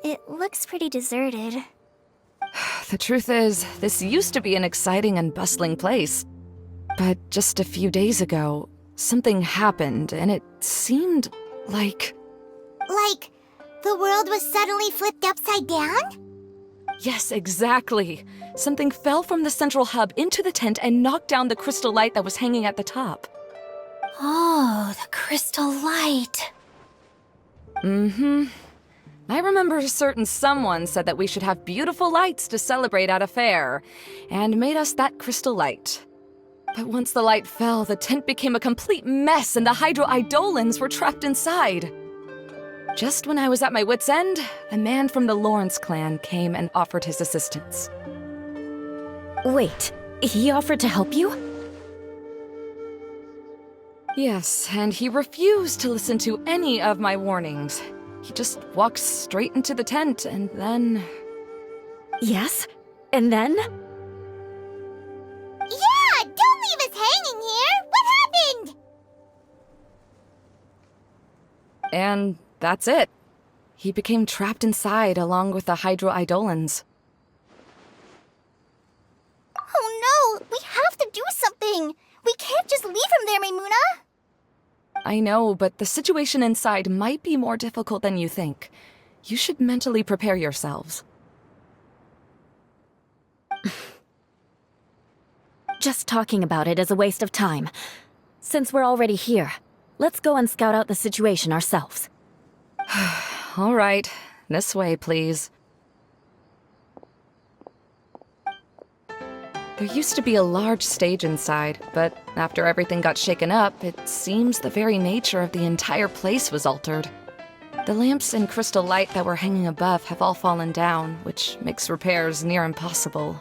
It looks pretty deserted. The truth is, this used to be an exciting and bustling place. But just a few days ago, something happened, and it seemed like... Like, the world was suddenly flipped upside down? Yes, exactly. Something fell from the central hub into the tent and knocked down the crystal light that was hanging at the top. Oh, the crystal light. Mm-hmm. I remember a certain someone said that we should have beautiful lights to celebrate at a fair, and made us that crystal light. But once the light fell, the tent became a complete mess and the Hydro-Eidolons were trapped inside. Just when I was at my wit's end, a man from the Lawrence clan came and offered his assistance. Wait, he offered to help you? Yes, and he refused to listen to any of my warnings. He just walked straight into the tent, and then... Yes? And then? Yeah, don't leave us hanging here! What happened? And that's it. He became trapped inside along with the Hydro-Eidolons. Oh no! We have to do something! We can't just leave him there, Maymuna! I know, but the situation inside might be more difficult than you think. You should mentally prepare yourselves. Just talking about it is a waste of time. Since we're already here, let's go and scout out the situation ourselves. All right, this way, please. There used to be a large stage inside, but after everything got shaken up, it seems the very nature of the entire place was altered. The lamps and crystal light that were hanging above have all fallen down, which makes repairs near impossible.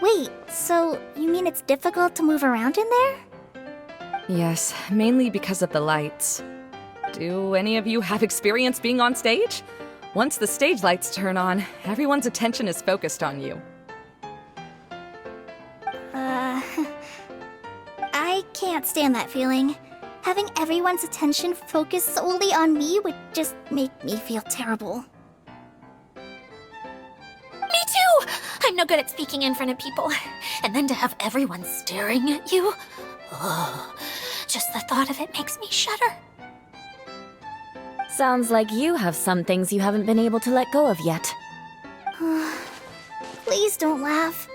Wait, so you mean it's difficult to move around in there? Yes, mainly because of the lights. Do any of you have experience being on stage? Once the stage lights turn on, everyone's attention is focused on you. I can't stand that feeling. Having everyone's attention focused solely on me would just make me feel terrible. Me too! I'm no good at speaking in front of people. And then to have everyone staring at you. Oh, just the thought of it makes me shudder. Sounds like you have some things you haven't been able to let go of yet. Please don't laugh.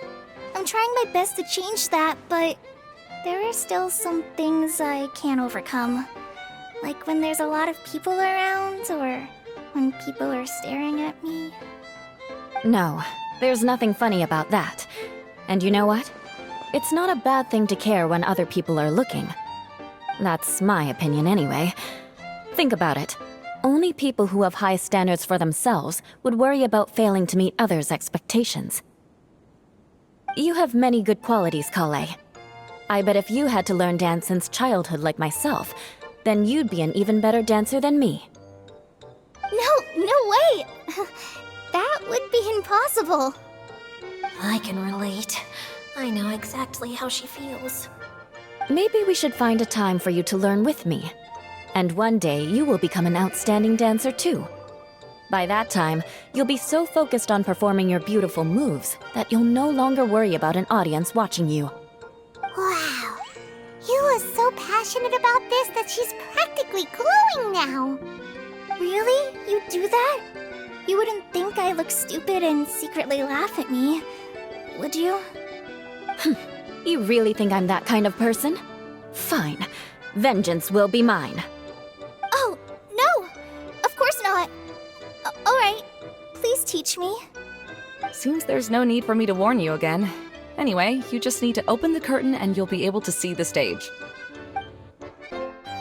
I'm trying my best to change that, but there are still some things I can't overcome. Like when there's a lot of people around, or when people are staring at me. No, there's nothing funny about that. And you know what? It's not a bad thing to care when other people are looking. That's my opinion anyway. Think about it. Only people who have high standards for themselves would worry about failing to meet others' expectations. You have many good qualities, Kale. I bet if you had to learn dance since childhood like myself, then you'd be an even better dancer than me. No way! That would be impossible. I can relate. I know exactly how she feels. Maybe we should find a time for you to learn with me. And one day, you will become an outstanding dancer too. By that time, you'll be so focused on performing your beautiful moves that you'll no longer worry about an audience watching you. Wow. Eula's so passionate about this that she's practically glowing now. Really? You do that? You wouldn't think I look stupid and secretly laugh at me, would you? You really think I'm that kind of person? Fine. Vengeance will be mine. Oh, no! Of course not. Alright, please teach me. Seems there's no need for me to warn you again. Anyway, you just need to open the curtain and you'll be able to see the stage.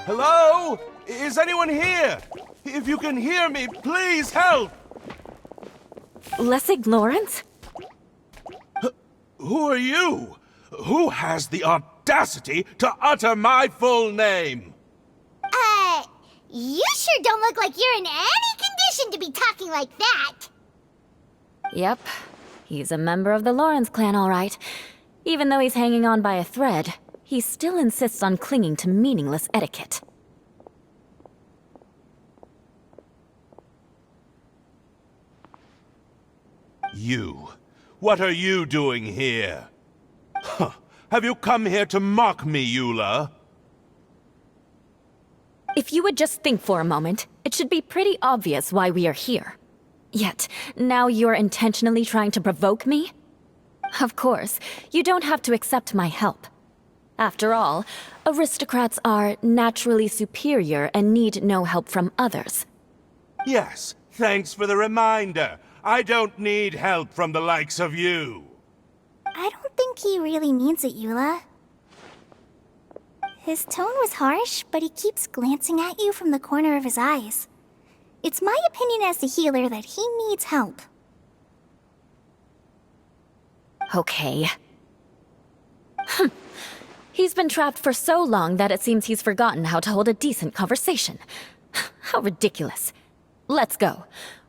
Hello? Is anyone here? If you can hear me, please help! Lessig Lawrence? Who are you? Who has the audacity to utter my full name? You sure don't look like you're in any condition to be talking like that. Yep. He's a member of the Lawrence clan, all right. Even though he's hanging on by a thread, he still insists on clinging to meaningless etiquette. You. What are you doing here? Huh. Have you come here to mock me, Eula? If you would just think for a moment, it should be pretty obvious why we are here. Yet, now you're intentionally trying to provoke me? Of course, you don't have to accept my help. After all, aristocrats are naturally superior and need no help from others. Yes, thanks for the reminder. I don't need help from the likes of you. I don't think he really means it, Eula. His tone was harsh, but he keeps glancing at you from the corner of his eyes. It's my opinion as the healer that he needs help. Okay. He's been trapped for so long that it seems he's forgotten how to hold a decent conversation. How ridiculous. Let's go.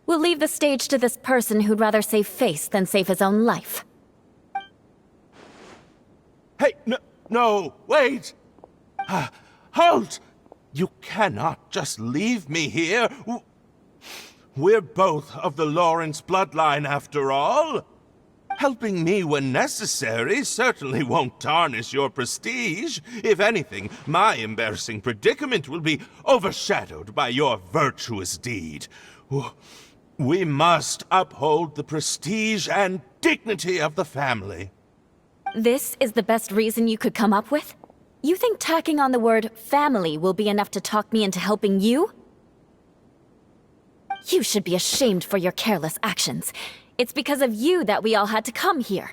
We'll leave the stage to this person who'd rather save face than save his own life. Hey, no, wait! Halt! You cannot just leave me here. We're both of the Lawrence bloodline, after all. Helping me when necessary certainly won't tarnish your prestige. If anything, my embarrassing predicament will be overshadowed by your virtuous deed. We must uphold the prestige and dignity of the family. This is the best reason you could come up with? You think tacking on the word family will be enough to talk me into helping you? You should be ashamed for your careless actions. It's because of you that we all had to come here.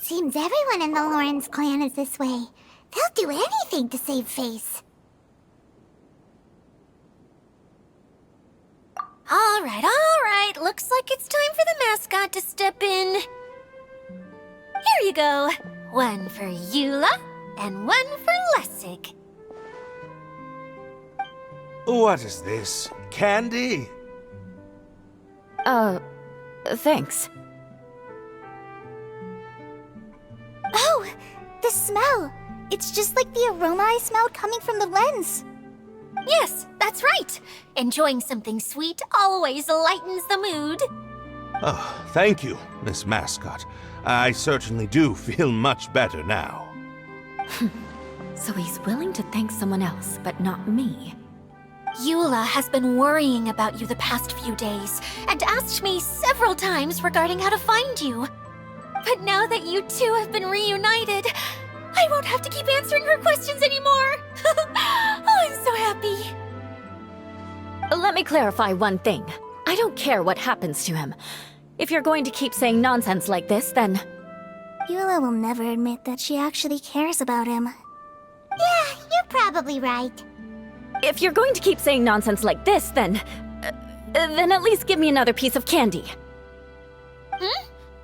Seems everyone in the Lawrence clan is this way. They'll do anything to save face. All right. Looks like it's time for the mascot to step in. Here you go. One for Eula, and one for Lessig. What is this? Candy? Thanks. Oh, the smell! It's just like the aroma I smelled coming from the lens. Yes, that's right. Enjoying something sweet always lightens the mood. Oh, thank you, Miss Mascot. I certainly do feel much better now. So he's willing to thank someone else, but not me. Eula has been worrying about you the past few days and asked me several times regarding how to find you. But now that you two have been reunited, I won't have to keep answering her questions anymore. Oh, I'm so happy. Let me clarify one thing. I don't care what happens to him. If you're going to keep saying nonsense like this, then... Eula will never admit that she actually cares about him. Yeah, you're probably right. If you're going to keep saying nonsense like this, then at least give me another piece of candy.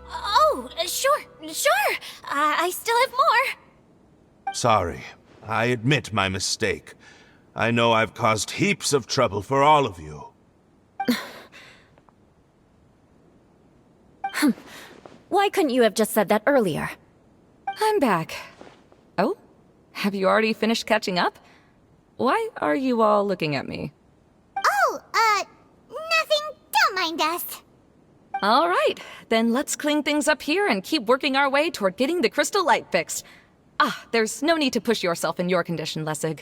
Oh, sure. I still have more. Sorry. I admit my mistake. I know I've caused heaps of trouble for all of you. Why couldn't you have just said that earlier? I'm back. Oh? Have you already finished catching up? Why are you all looking at me? Oh, nothing. Don't mind us. All right, then let's clean things up here and keep working our way toward getting the crystal light fixed. Ah, there's no need to push yourself in your condition, Lessig.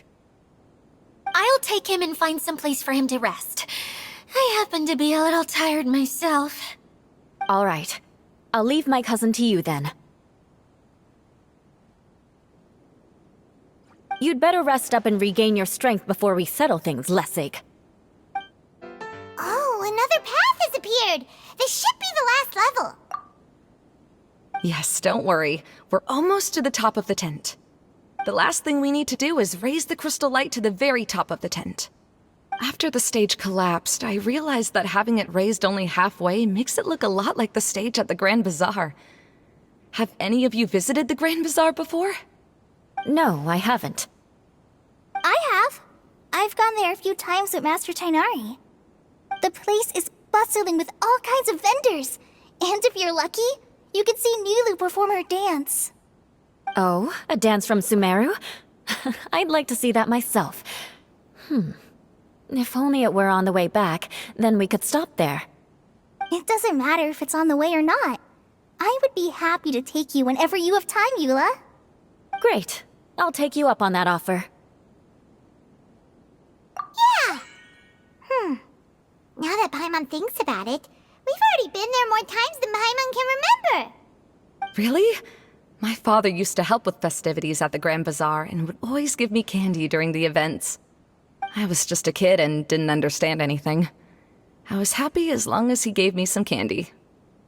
I'll take him and find some place for him to rest. I happen to be a little tired myself. All right. I'll leave my cousin to you then. You'd better rest up and regain your strength before we settle things, Lessig. Oh, another path has appeared. This should be the last level. Yes, don't worry. We're almost to the top of the tent. The last thing we need to do is raise the crystal light to the very top of the tent. After the stage collapsed, I realized that having it raised only halfway makes it look a lot like the stage at the Grand Bazaar. Have any of you visited the Grand Bazaar before? No, I haven't. I have. I've gone there a few times with Master Tainari. The place is bustling with all kinds of vendors. And if you're lucky, you can see Nilu perform her dance. Oh, a dance from Sumeru? I'd like to see that myself. If only it were on the way back, then we could stop there. It doesn't matter if it's on the way or not. I would be happy to take you whenever you have time, Eula. Great. I'll take you up on that offer. Yeah. Now that Paimon thinks about it, we've already been there more times than Paimon can remember. Really? My father used to help with festivities at the Grand Bazaar and would always give me candy during the events. I was just a kid and didn't understand anything. I was happy as long as he gave me some candy.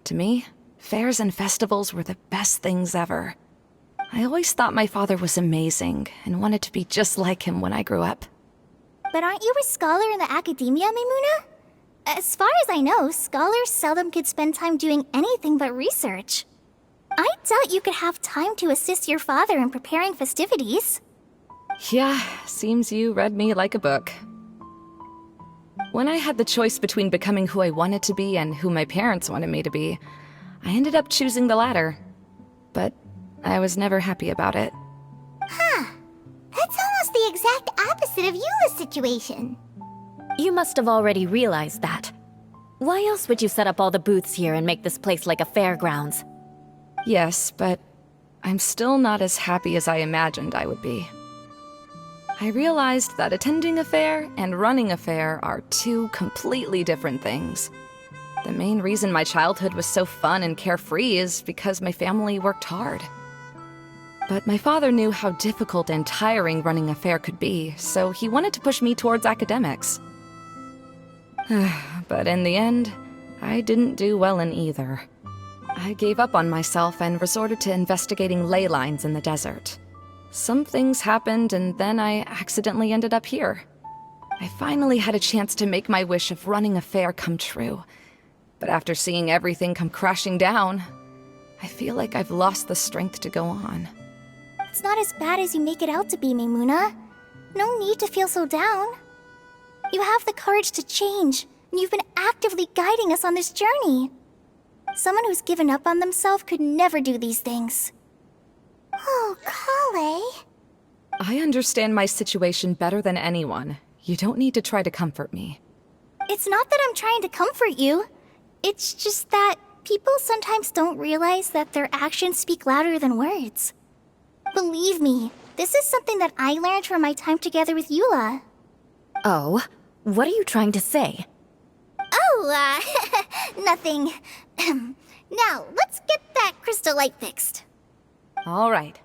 To me, fairs and festivals were the best things ever. I always thought my father was amazing and wanted to be just like him when I grew up. But aren't you a scholar in the academia, Maimuna? As far as I know, scholars seldom could spend time doing anything but research. I doubt you could have time to assist your father in preparing festivities. Yeah, seems you read me like a book. When I had the choice between becoming who I wanted to be and who my parents wanted me to be, I ended up choosing the latter. But I was never happy about it. That's almost the exact opposite of Eula's situation. You must have already realized that. Why else would you set up all the booths here and make this place like a fairgrounds? Yes, but I'm still not as happy as I imagined I would be. I realized that attending a fair and running a fair are two completely different things. The main reason my childhood was so fun and carefree is because my family worked hard. But my father knew how difficult and tiring running a fair could be, so he wanted to push me towards academics. But in the end, I didn't do well in either. I gave up on myself and resorted to investigating ley lines in the desert. Some things happened, and then I accidentally ended up here. I finally had a chance to make my wish of running a fair come true. But after seeing everything come crashing down, I feel like I've lost the strength to go on. It's not as bad as you make it out to be, Maimuna. No need to feel so down. You have the courage to change, and you've been actively guiding us on this journey. Someone who's given up on themselves could never do these things. Oh, Kale. I understand my situation better than anyone. You don't need to try to comfort me. It's not that I'm trying to comfort you. It's just that people sometimes don't realize that their actions speak louder than words. Believe me, this is something that I learned from my time together with Eula. Oh, what are you trying to say? Oh, nothing. Now, let's get that crystal light fixed. All right.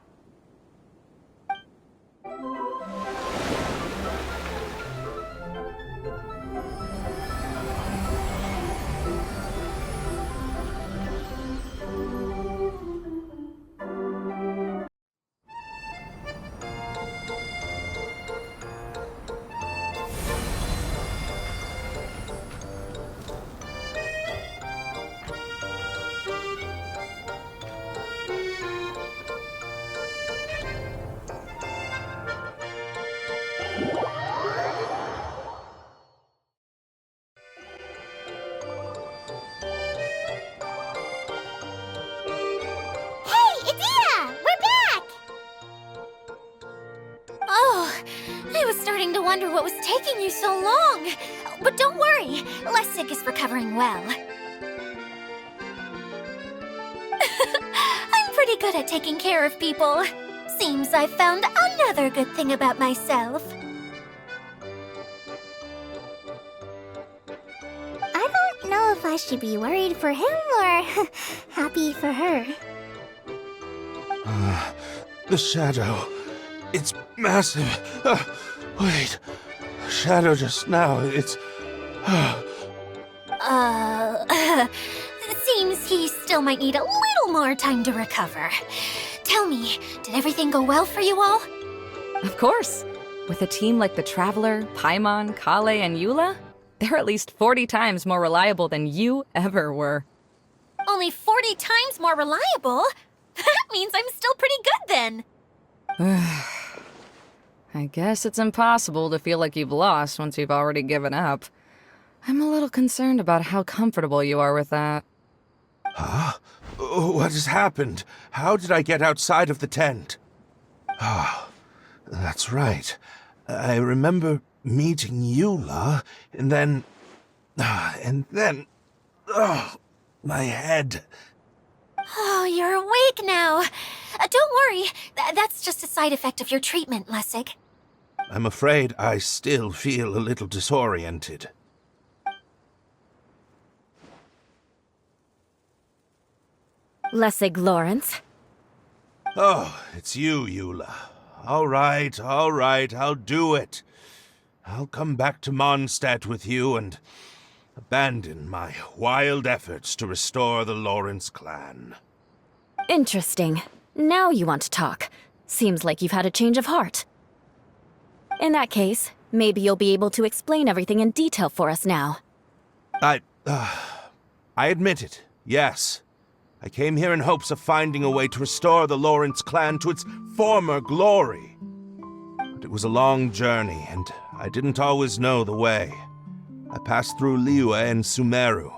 wonder what was taking you so long. But don't worry, Lessig is recovering well. I'm pretty good at taking care of people. Seems I've found another good thing about myself. I don't know if I should be worried for him or happy for her. The shadow. It's massive. Wait. The shadow just now. It's. Seems he still might need a little more time to recover. Tell me, did everything go well for you all? Of course. With a team like the Traveler, Paimon, Kale, and Eula, they're at least 40 times more reliable than you ever were. Only 40 times more reliable? That means I'm still pretty good then. I guess it's impossible to feel like you've lost once you've already given up. I'm a little concerned about how comfortable you are with that. Huh? What has happened? How did I get outside of the tent? Ah, that's right. I remember meeting Eula, and then... Oh, my head. Oh, you're awake now. Don't worry, that's just a side effect of your treatment, Lessig. I'm afraid I still feel a little disoriented. Lessig Lawrence. Oh, it's you, Eula. All right, I'll do it. I'll come back to Mondstadt with you and abandon my wild efforts to restore the Lawrence clan. Interesting. Now you want to talk. Seems like you've had a change of heart. In that case, maybe you'll be able to explain everything in detail for us now. I admit it, yes. I came here in hopes of finding a way to restore the Lawrence clan to its former glory. But it was a long journey, and I didn't always know the way. I passed through Liyue and Sumeru.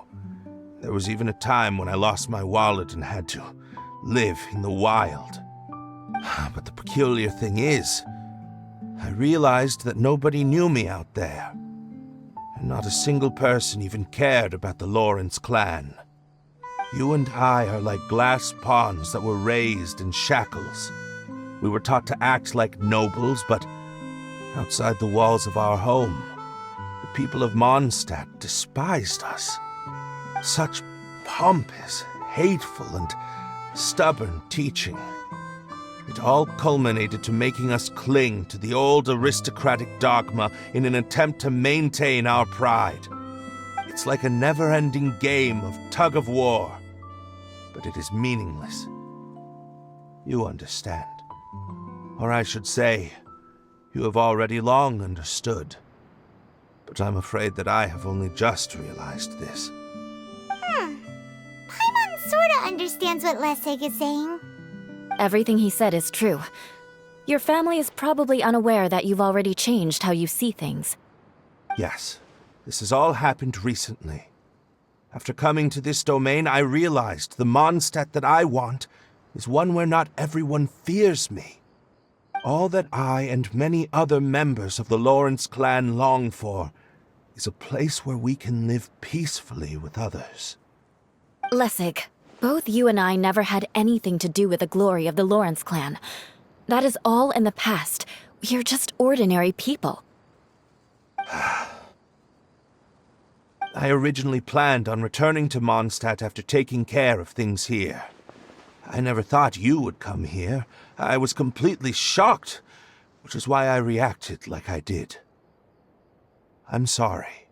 There was even a time when I lost my wallet and had to live in the wild. But the peculiar thing is, I realized that nobody knew me out there. And not a single person even cared about the Lawrence clan. You and I are like glass pawns that were raised in shackles. We were taught to act like nobles, but outside the walls of our home, the people of Mondstadt despised us. Such pompous, hateful, and stubborn teaching. It all culminated to making us cling to the old aristocratic dogma in an attempt to maintain our pride. It's like a never-ending game of tug-of-war, but it is meaningless. You understand. Or I should say, you have already long understood. But I'm afraid that I have only just realized this. Paimon sorta understands what Lessig is saying. Everything he said is true. Your family is probably unaware that you've already changed how you see things. Yes, this has all happened recently. After coming to this domain, I realized the Mondstadt that I want is one where not everyone fears me. All that I and many other members of the Lawrence clan long for is a place where we can live peacefully with others. Lessig, both you and I never had anything to do with the glory of the Lawrence clan. That is all in the past. We are just ordinary people. I originally planned on returning to Mondstadt after taking care of things here. I never thought you would come here. I was completely shocked, which is why I reacted like I did. I'm sorry.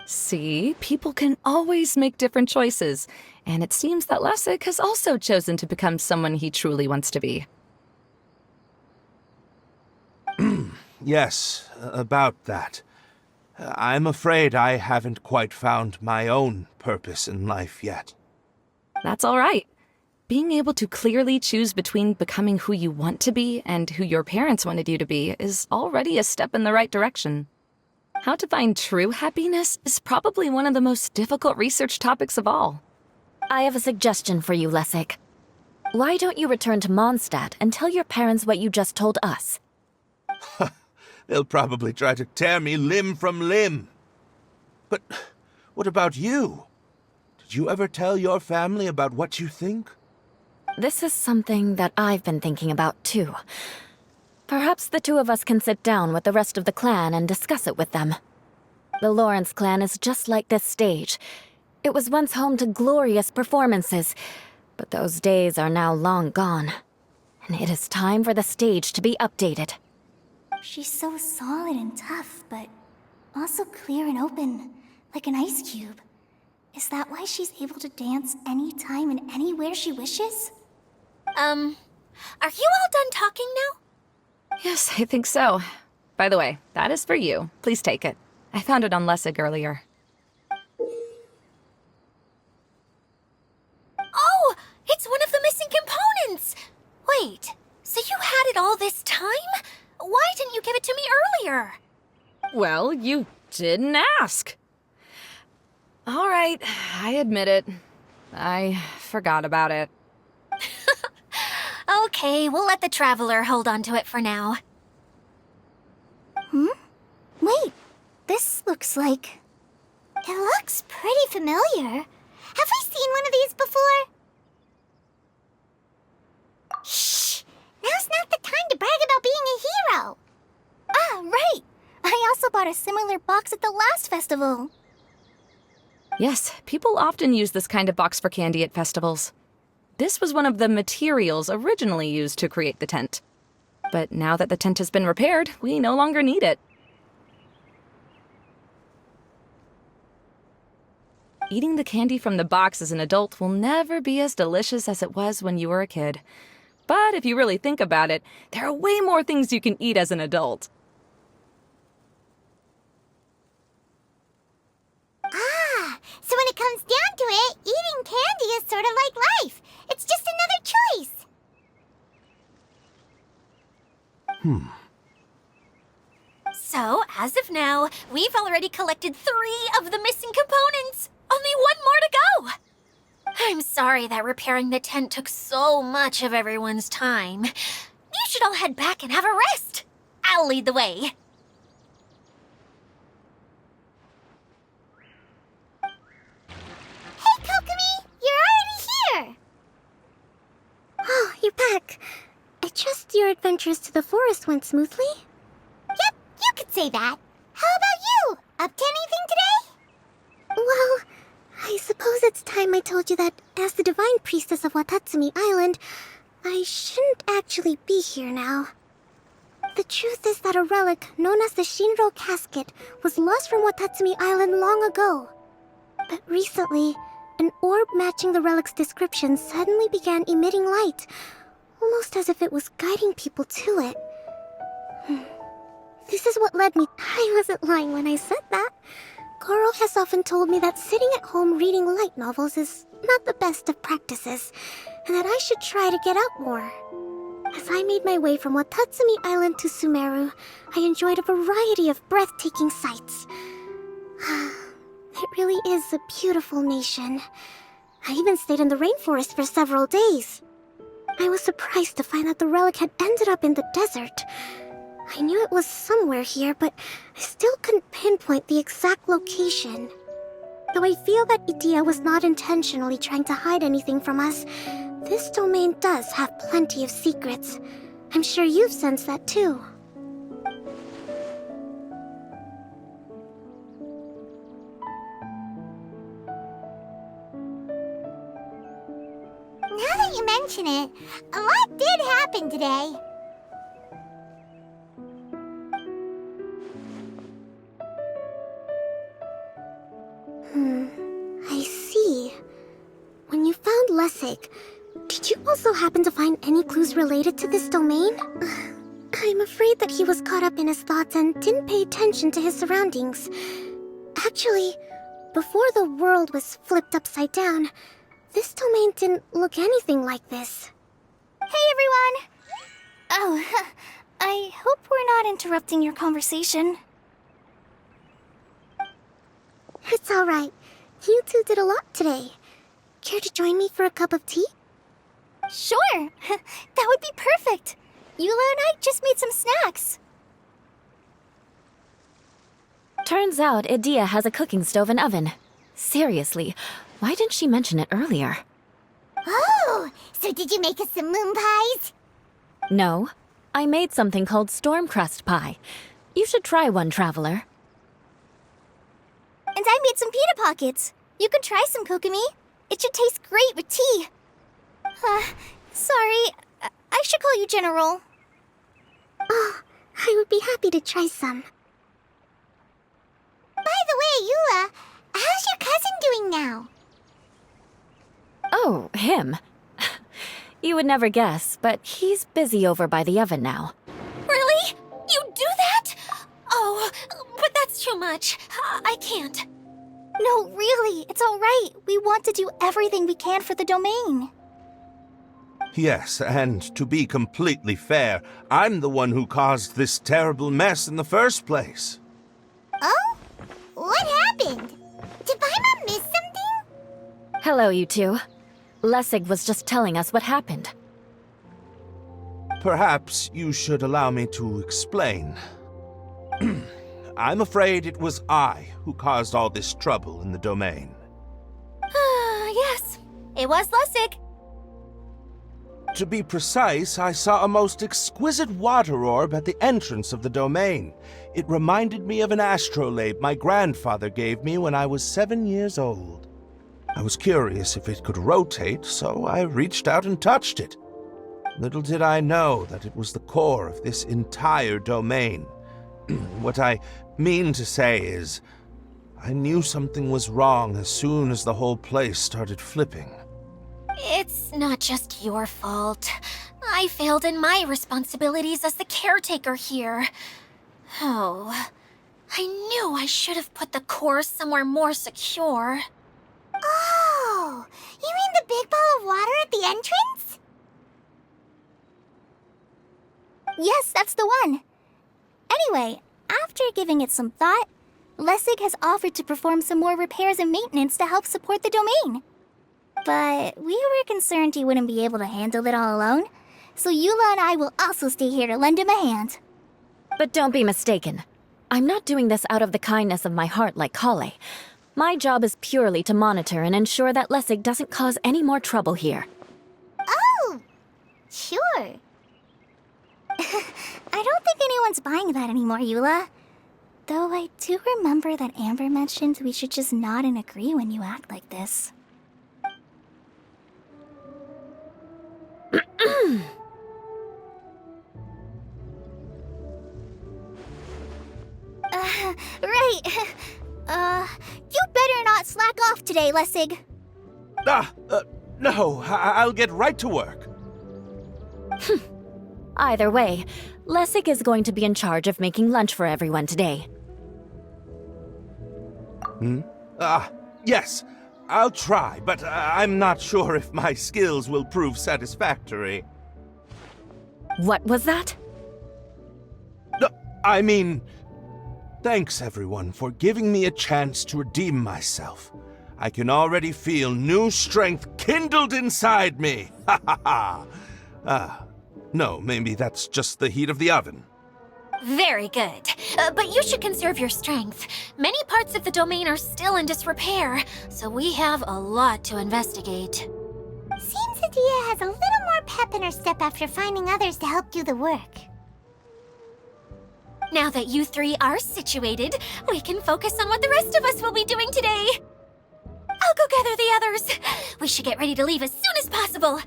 See, people can always make different choices, and it seems that Lessig has also chosen to become someone he truly wants to be. Yes, about that. I'm afraid I haven't quite found my own purpose in life yet. That's all right. Being able to clearly choose between becoming who you want to be and who your parents wanted you to be is already a step in the right direction. How to find true happiness is probably one of the most difficult research topics of all. I have a suggestion for you, Lessig. Why don't you return to Mondstadt and tell your parents what you just told us? They'll probably try to tear me limb from limb. But what about you? Did you ever tell your family about what you think? This is something that I've been thinking about, too. Perhaps the two of us can sit down with the rest of the clan and discuss it with them. The Lawrence clan is just like this stage. It was once home to glorious performances, but those days are now long gone. And it is time for the stage to be updated. She's so solid and tough, but also clear and open, like an ice cube. Is that why she's able to dance anytime and anywhere she wishes? Are you all done talking now? Yes, I think so. By the way, that is for you. Please take it. I found it on Lessig earlier. Oh, it's one of the missing components! Wait, so you had it all this time? Why didn't you give it to me earlier? Well, you didn't ask. All right, I admit it. I forgot about it. Okay, we'll let the Traveler hold on to it for now. Wait, this looks like... It looks pretty familiar. Have we seen one of these before? Shh! Now's not the time to brag about being a hero! Ah, right! I also bought a similar box at the last festival. Yes, people often use this kind of box for candy at festivals. This was one of the materials originally used to create the tent. But now that the tent has been repaired, we no longer need it. Eating the candy from the box as an adult will never be as delicious as it was when you were a kid. But if you really think about it, there are way more things you can eat as an adult. Ah, so when it comes down to it, eating candy is sort of like life. It's just another choice. So, as of now, we've already collected 3 of the missing components. Only 1 more to go. I'm sorry that repairing the tent took so much of everyone's time. You should all head back and have a rest. I'll lead the way. Hey, Kokomi! You're already here! Oh, you're back. I trust your adventures to the forest went smoothly? Yep, you could say that. How about you? Up to anything today? Well, I suppose it's time I told you that as the Divine Priestess of Watatsumi Island, I shouldn't actually be here now. The truth is that a relic known as the Shinro Casket was lost from Watatsumi Island long ago. But recently, an orb matching the relic's description suddenly began emitting light, almost as if it was guiding people to it. This is what led me... I wasn't lying when I said that. Goro has often told me that sitting at home reading light novels is not the best of practices, and that I should try to get out more. As I made my way from Watatsumi Island to Sumeru, I enjoyed a variety of breathtaking sights. It really is a beautiful nation. I even stayed in the rainforest for several days. I was surprised to find that the relic had ended up in the desert. I knew it was somewhere here, but I still couldn't pinpoint the exact location. Though I feel that Idia was not intentionally trying to hide anything from us, this domain does have plenty of secrets. I'm sure you've sensed that too. Now that you mention it, a lot did happen today. I see. When you found Lessig, did you also happen to find any clues related to this domain? I'm afraid that he was caught up in his thoughts and didn't pay attention to his surroundings. Actually, before the world was flipped upside down, this domain didn't look anything like this. Hey, everyone! Oh, I hope we're not interrupting your conversation. It's alright. You two did a lot today. Care to join me for a cup of tea? Sure! That would be perfect! Eula and I just made some snacks. Turns out Idia has a cooking stove and oven. Seriously, why didn't she mention it earlier? Oh, so did you make us some moon pies? No, I made something called storm crust pie. You should try one, Traveler. And I made some pita pockets. You can try some, Kokomi. It should taste great with tea. Sorry, I should call you General. Oh, I would be happy to try some. By the way, Eula, how's your cousin doing now? Oh, him. You would never guess, but he's busy over by the oven now. Really? You do that? Oh, but that's too much. I can't. No, really, it's all right. We want to do everything we can for the domain. Yes, and to be completely fair, I'm the one who caused this terrible mess in the first place. Oh? What happened? Did Paimon miss something? Hello, you two. Lessig was just telling us what happened. Perhaps you should allow me to explain. I'm afraid it was I who caused all this trouble in the domain. Yes, it was Lessig. To be precise, I saw a most exquisite water orb at the entrance of the domain. It reminded me of an astrolabe my grandfather gave me when I was 7 years old. I was curious if it could rotate, so I reached out and touched it. Little did I know that it was the core of this entire domain. What I mean to say is, I knew something was wrong as soon as the whole place started flipping. It's not just your fault. I failed in my responsibilities as the caretaker here. Oh, I knew I should have put the core somewhere more secure. Oh, you mean the big ball of water at the entrance? Yes, that's the one. Anyway, after giving it some thought, Lessig has offered to perform some more repairs and maintenance to help support the domain. But we were concerned he wouldn't be able to handle it all alone, so Eula and I will also stay here to lend him a hand. But don't be mistaken. I'm not doing this out of the kindness of my heart like Kale. My job is purely to monitor and ensure that Lessig doesn't cause any more trouble here. Oh, sure. I don't think anyone's buying that anymore, Eula. Though I do remember that Amber mentioned we should just nod and agree when you act like this. Right. You better not slack off today, Lessig. No, I'll get right to work. Either way, Lessig is going to be in charge of making lunch for everyone today. Yes, I'll try, but I'm not sure if my skills will prove satisfactory. What was that? No, I mean, thanks everyone for giving me a chance to redeem myself. I can already feel new strength kindled inside me. Ha ha ha. No, maybe that's just the heat of the oven. Very good. But you should conserve your strength. Many parts of the domain are still in disrepair, so we have a lot to investigate. Seems Adia has a little more pep in her step after finding others to help do the work. Now that you three are situated, we can focus on what the rest of us will be doing today. I'll go gather the others. We should get ready to leave as soon as possible.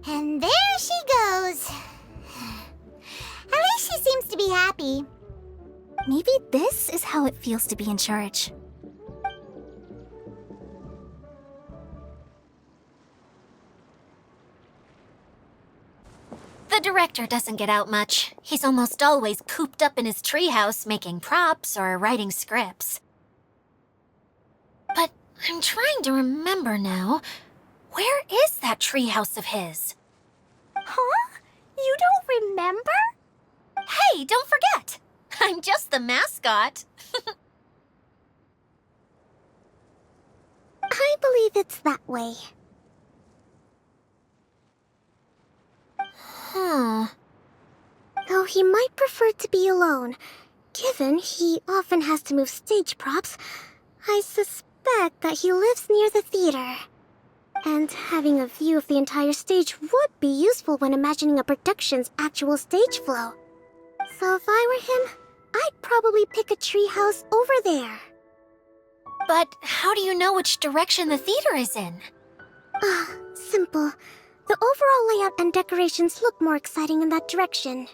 And there she goes. At least she seems to be happy. Maybe this is how it feels to be in charge. The director doesn't get out much. He's almost always cooped up in his treehouse making props or writing scripts. But I'm trying to remember now. Where is that treehouse of his? Huh? You don't remember? Hey, don't forget! I'm just the mascot. I believe it's that way. Though he might prefer to be alone, given he often has to move stage props, I suspect that he lives near the theater. And having a view of the entire stage would be useful when imagining a production's actual stage flow. So if I were him, I'd probably pick a treehouse over there. But how do you know which direction the theater is in? Simple. The overall layout and decorations look more exciting in that direction.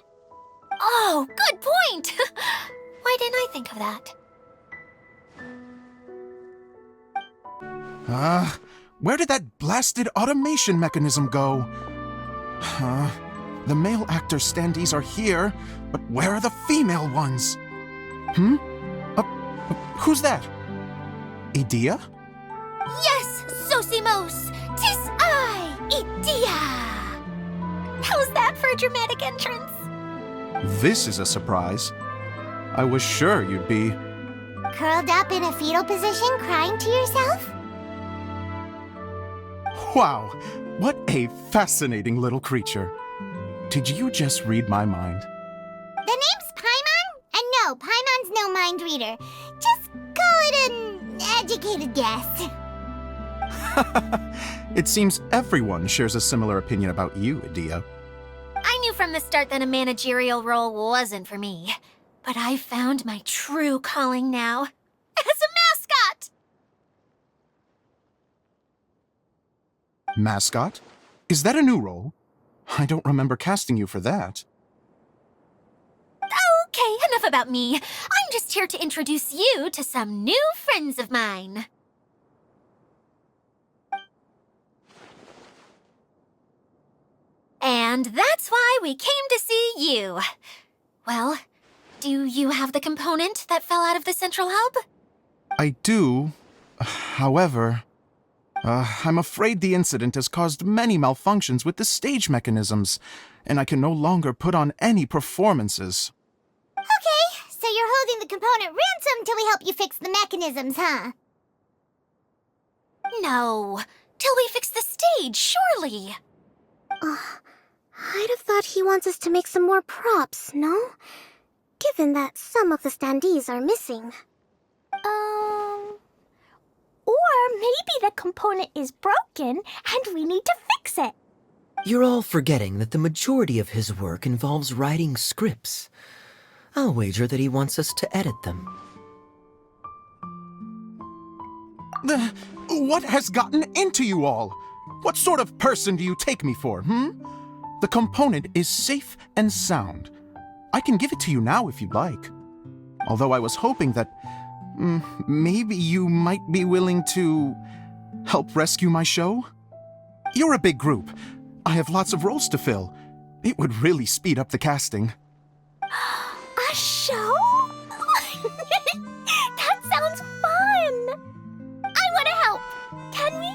Oh, good point! Why didn't I think of that? Where did that blasted automation mechanism go? The male actor standees are here, but where are the female ones? Who's that? Idea? Yes, Sosimos! 'Tis I, Idea! How's that for a dramatic entrance? This is a surprise. I was sure you'd be... Curled up in a fetal position, crying to yourself? Wow, what a fascinating little creature. Did you just read my mind? The name's Paimon? And no, Paimon's no mind reader. Just call it an educated guess. It seems everyone shares a similar opinion about you, Idea. I knew from the start that a managerial role wasn't for me. But I found my true calling now. As a mascot! Mascot? Is that a new role? I don't remember casting you for that. Okay, enough about me. I'm just here to introduce you to some new friends of mine. And that's why we came to see you. Well, do you have the component that fell out of the central hub? I do. However, I'm afraid the incident has caused many malfunctions with the stage mechanisms, and I can no longer put on any performances. Okay, so you're holding the component ransom till we help you fix the mechanisms, huh? No, till we fix the stage, surely. I'd have thought he wants us to make some more props, no? Given that some of the standees are missing. Or maybe the component is broken and we need to fix it. You're all forgetting that the majority of his work involves writing scripts. I'll wager that he wants us to edit them. What has gotten into you all? What sort of person do you take me for, The component is safe and sound. I can give it to you now if you'd like. Although I was hoping that maybe you might be willing to help rescue my show? You're a big group. I have lots of roles to fill. It would really speed up the casting. A show? That sounds fun! I want to help! Can we?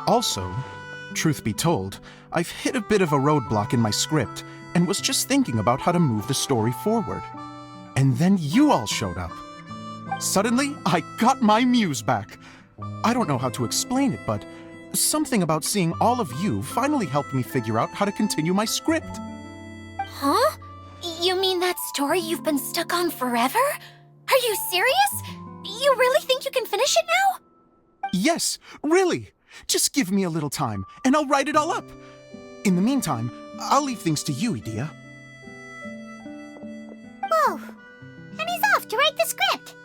Also, truth be told, I've hit a bit of a roadblock in my script and was just thinking about how to move the story forward. And then you all showed up. Suddenly, I got my muse back. I don't know how to explain it, but something about seeing all of you finally helped me figure out how to continue my script. Huh? You mean that story you've been stuck on forever? Are you serious? You really think you can finish it now? Yes, really. Just give me a little time, and I'll write it all up. In the meantime, I'll leave things to you, Idea. Whoa! And he's off to write the script!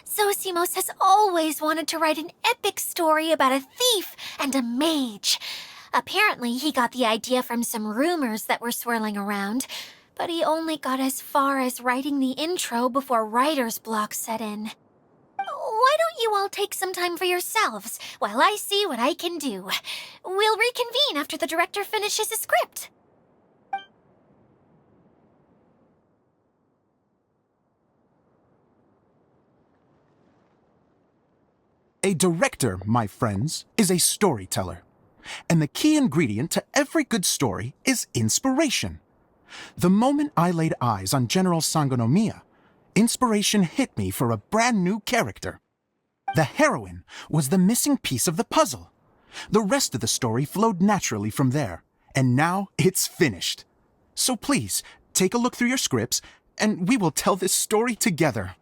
Zosimos has always wanted to write an epic story about a thief and a mage. Apparently, he got the idea from some rumors that were swirling around, but he only got as far as writing the intro before writer's block set in. Why don't you all take some time for yourselves while I see what I can do? We'll reconvene after the director finishes his script. A director, my friends, is a storyteller. And the key ingredient to every good story is inspiration. The moment I laid eyes on General Sangonomiya, inspiration hit me for a brand new character. The heroine was the missing piece of the puzzle. The rest of the story flowed naturally from there, and now it's finished. So please, take a look through your scripts, and we will tell this story together.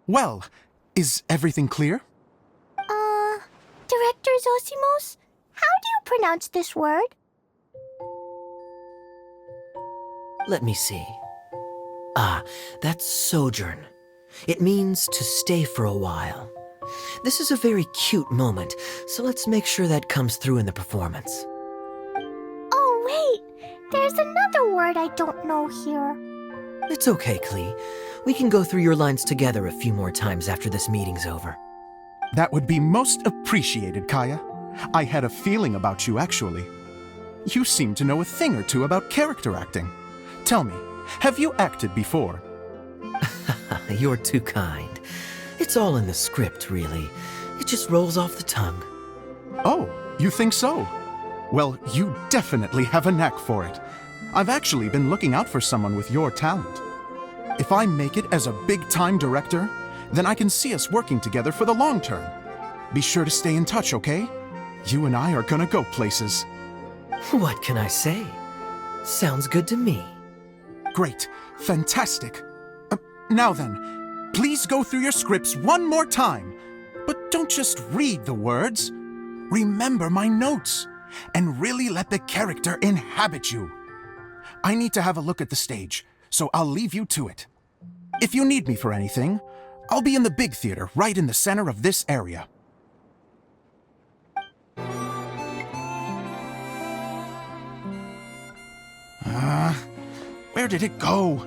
Well, is everything clear? Director Zosimos, how do you pronounce this word? Let me see. Ah, that's sojourn. It means to stay for a while. This is a very cute moment, so let's make sure that comes through in the performance. Oh, wait! There's another word I don't know here. It's okay, Klee. We can go through your lines together a few more times after this meeting's over. That would be most appreciated, Kaya. I had a feeling about you, actually. You seem to know a thing or two about character acting. Tell me, have you acted before? You're too kind. It's all in the script, really. It just rolls off the tongue. Oh, you think so? Well, you definitely have a knack for it. I've actually been looking out for someone with your talent. If I make it as a big-time director, then I can see us working together for the long term. Be sure to stay in touch, okay? You and I are gonna go places. What can I say? Sounds good to me. Great. Fantastic. Now then, please go through your scripts one more time. But don't just read the words. Remember my notes, and really let the character inhabit you. I need to have a look at the stage, so I'll leave you to it. If you need me for anything, I'll be in the big theater right in the center of this area. Where did it go?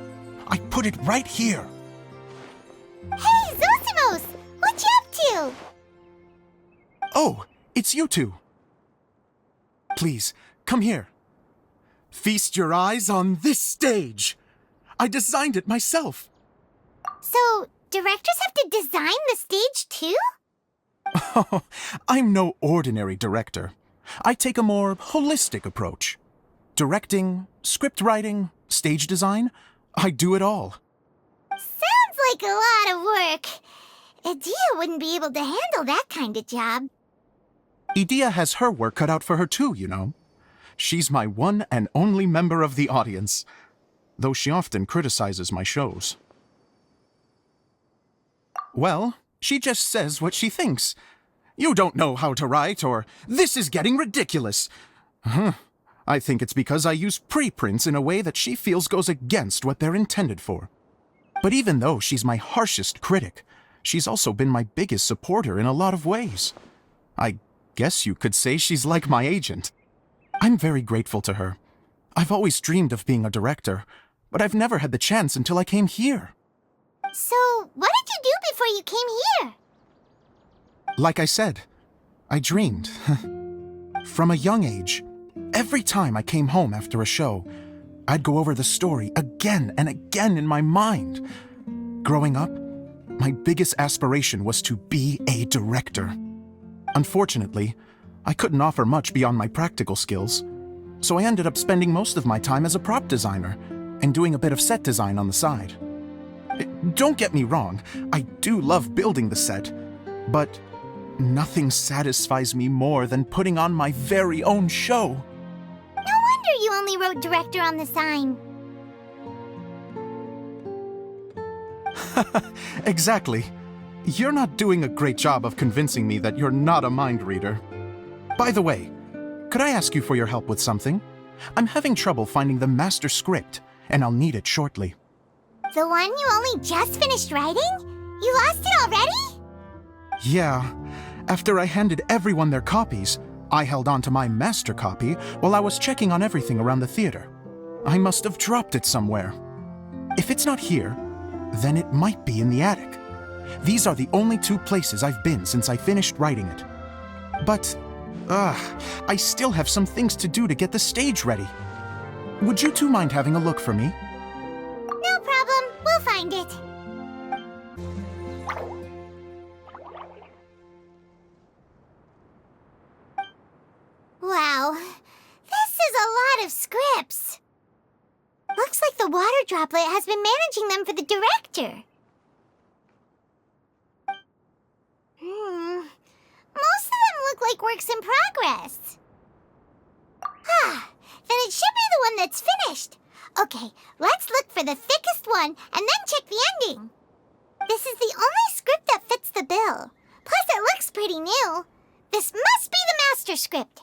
I put it right here. Hey, Zosimos! What you up to? Oh, it's you two. Please, come here. Feast your eyes on this stage. I designed it myself. So, directors have to design the stage too? Oh, I'm no ordinary director. I take a more holistic approach. Directing, script writing, stage design, I do it all. Sounds like a lot of work. Adia wouldn't be able to handle that kind of job. Adia has her work cut out for her too, you know. She's my one and only member of the audience, though she often criticizes my shows. Well, she just says what she thinks. You don't know how to write, or this is getting ridiculous. I think it's because I use preprints in a way that she feels goes against what they're intended for. But even though she's my harshest critic, she's also been my biggest supporter in a lot of ways. I guess you could say she's like my agent. I'm very grateful to her. I've always dreamed of being a director, but I've never had the chance until I came here. So, what did you do before you came here? Like I said, I dreamed. From a young age, every time I came home after a show, I'd go over the story again and again in my mind. Growing up, my biggest aspiration was to be a director. Unfortunately, I couldn't offer much beyond my practical skills, so I ended up spending most of my time as a prop designer and doing a bit of set design on the side. Don't get me wrong, I do love building the set, but nothing satisfies me more than putting on my very own show. No wonder you only wrote director on the sign. Exactly. You're not doing a great job of convincing me that you're not a mind reader. By the way, could I ask you for your help with something? I'm having trouble finding the master script, and I'll need it shortly. The one you only just finished writing? You lost it already? Yeah. After I handed everyone their copies, I held on to my master copy while I was checking on everything around the theater. I must have dropped it somewhere. If it's not here, then it might be in the attic. These are the only two places I've been since I finished writing it. But, I still have some things to do to get the stage ready. Would you two mind having a look for me? No problem. We'll find it. Wow. This is a lot of scripts. Looks like the water droplet has been managing them for the director. works in progress. Then it should be the one that's finished. Okay, let's look for the thickest one and then check the ending. This is the only script that fits the bill. Plus, it looks pretty new. This must be the master script.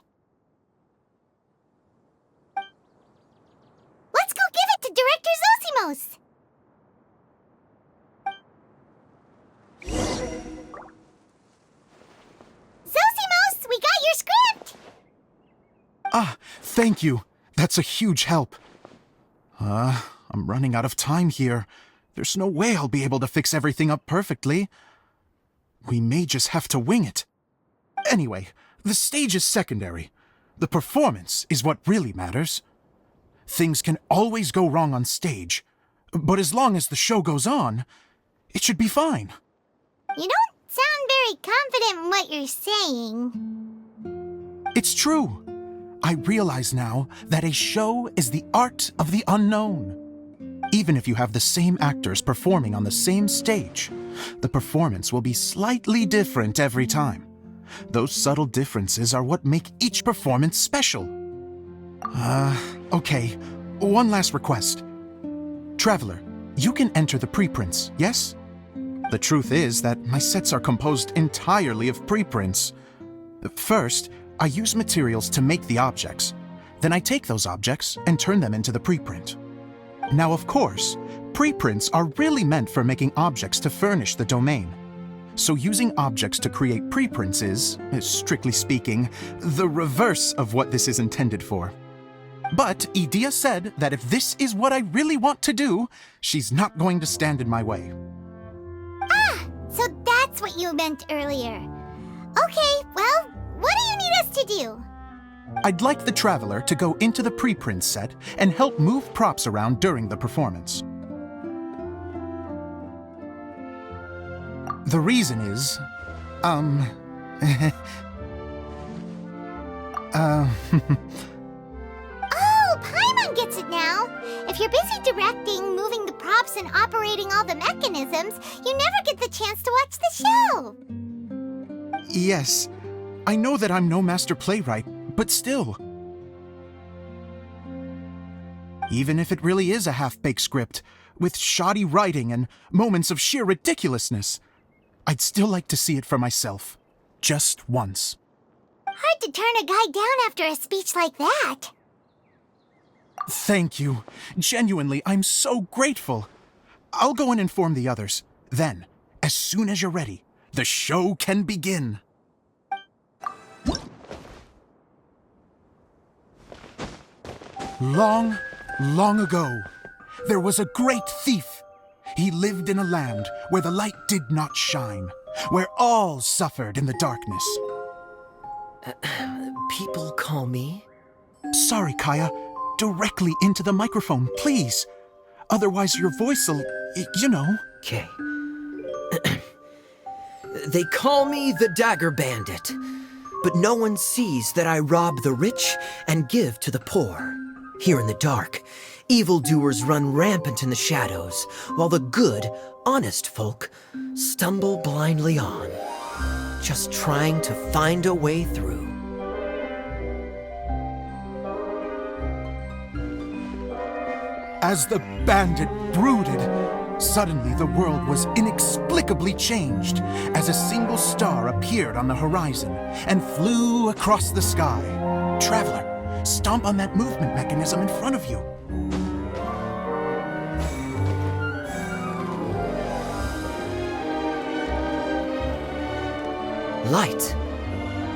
Let's go give it to Director Zosimos. Zosimos, we got your script! Ah, thank you. That's a huge help. I'm running out of time here. There's no way I'll be able to fix everything up perfectly. We may just have to wing it. Anyway, the stage is secondary. The performance is what really matters. Things can always go wrong on stage, but as long as the show goes on, it should be fine. You don't sound very confident in what you're saying. It's true. I realize now that a show is the art of the unknown. Even if you have the same actors performing on the same stage, the performance will be slightly different every time. Those subtle differences are what make each performance special. Okay, one last request. Traveler, you can enter the preprints, yes? The truth is that my sets are composed entirely of preprints. First, I use materials to make the objects. Then I take those objects and turn them into the preprint. Now, of course, preprints are really meant for making objects to furnish the domain. So using objects to create preprints is, strictly speaking, the reverse of what this is intended for. But Edea said that if this is what I really want to do, she's not going to stand in my way. So that's what you meant earlier. Okay, well, what do you need us to do? I'd like the Traveler to go into the preprint set and help move props around during the performance. The reason is, Oh, Paimon gets it now. If you're busy directing, moving the props, and operating all the mechanisms, you never get the chance to watch the show. Yes, I know that I'm no master playwright, but still. Even if it really is a half-baked script, with shoddy writing and moments of sheer ridiculousness, I'd still like to see it for myself. Just once. Hard to turn a guy down after a speech like that. Thank you. Genuinely, I'm so grateful. I'll go and inform the others. Then, as soon as you're ready, the show can begin. Long, long ago, there was a great thief. He lived in a land where the light did not shine, where all suffered in the darkness. People call me? Sorry, Kaya. Directly into the microphone, please. Otherwise your voice'll, you know. Okay. They call me the Dagger Bandit, but no one sees that I rob the rich and give to the poor. Here in the dark, evildoers run rampant in the shadows, while the good, honest folk stumble blindly on, just trying to find a way through. As the bandit brooded, suddenly the world was inexplicably changed as a single star appeared on the horizon and flew across the sky. Traveler, stomp on that movement mechanism in front of you. Light.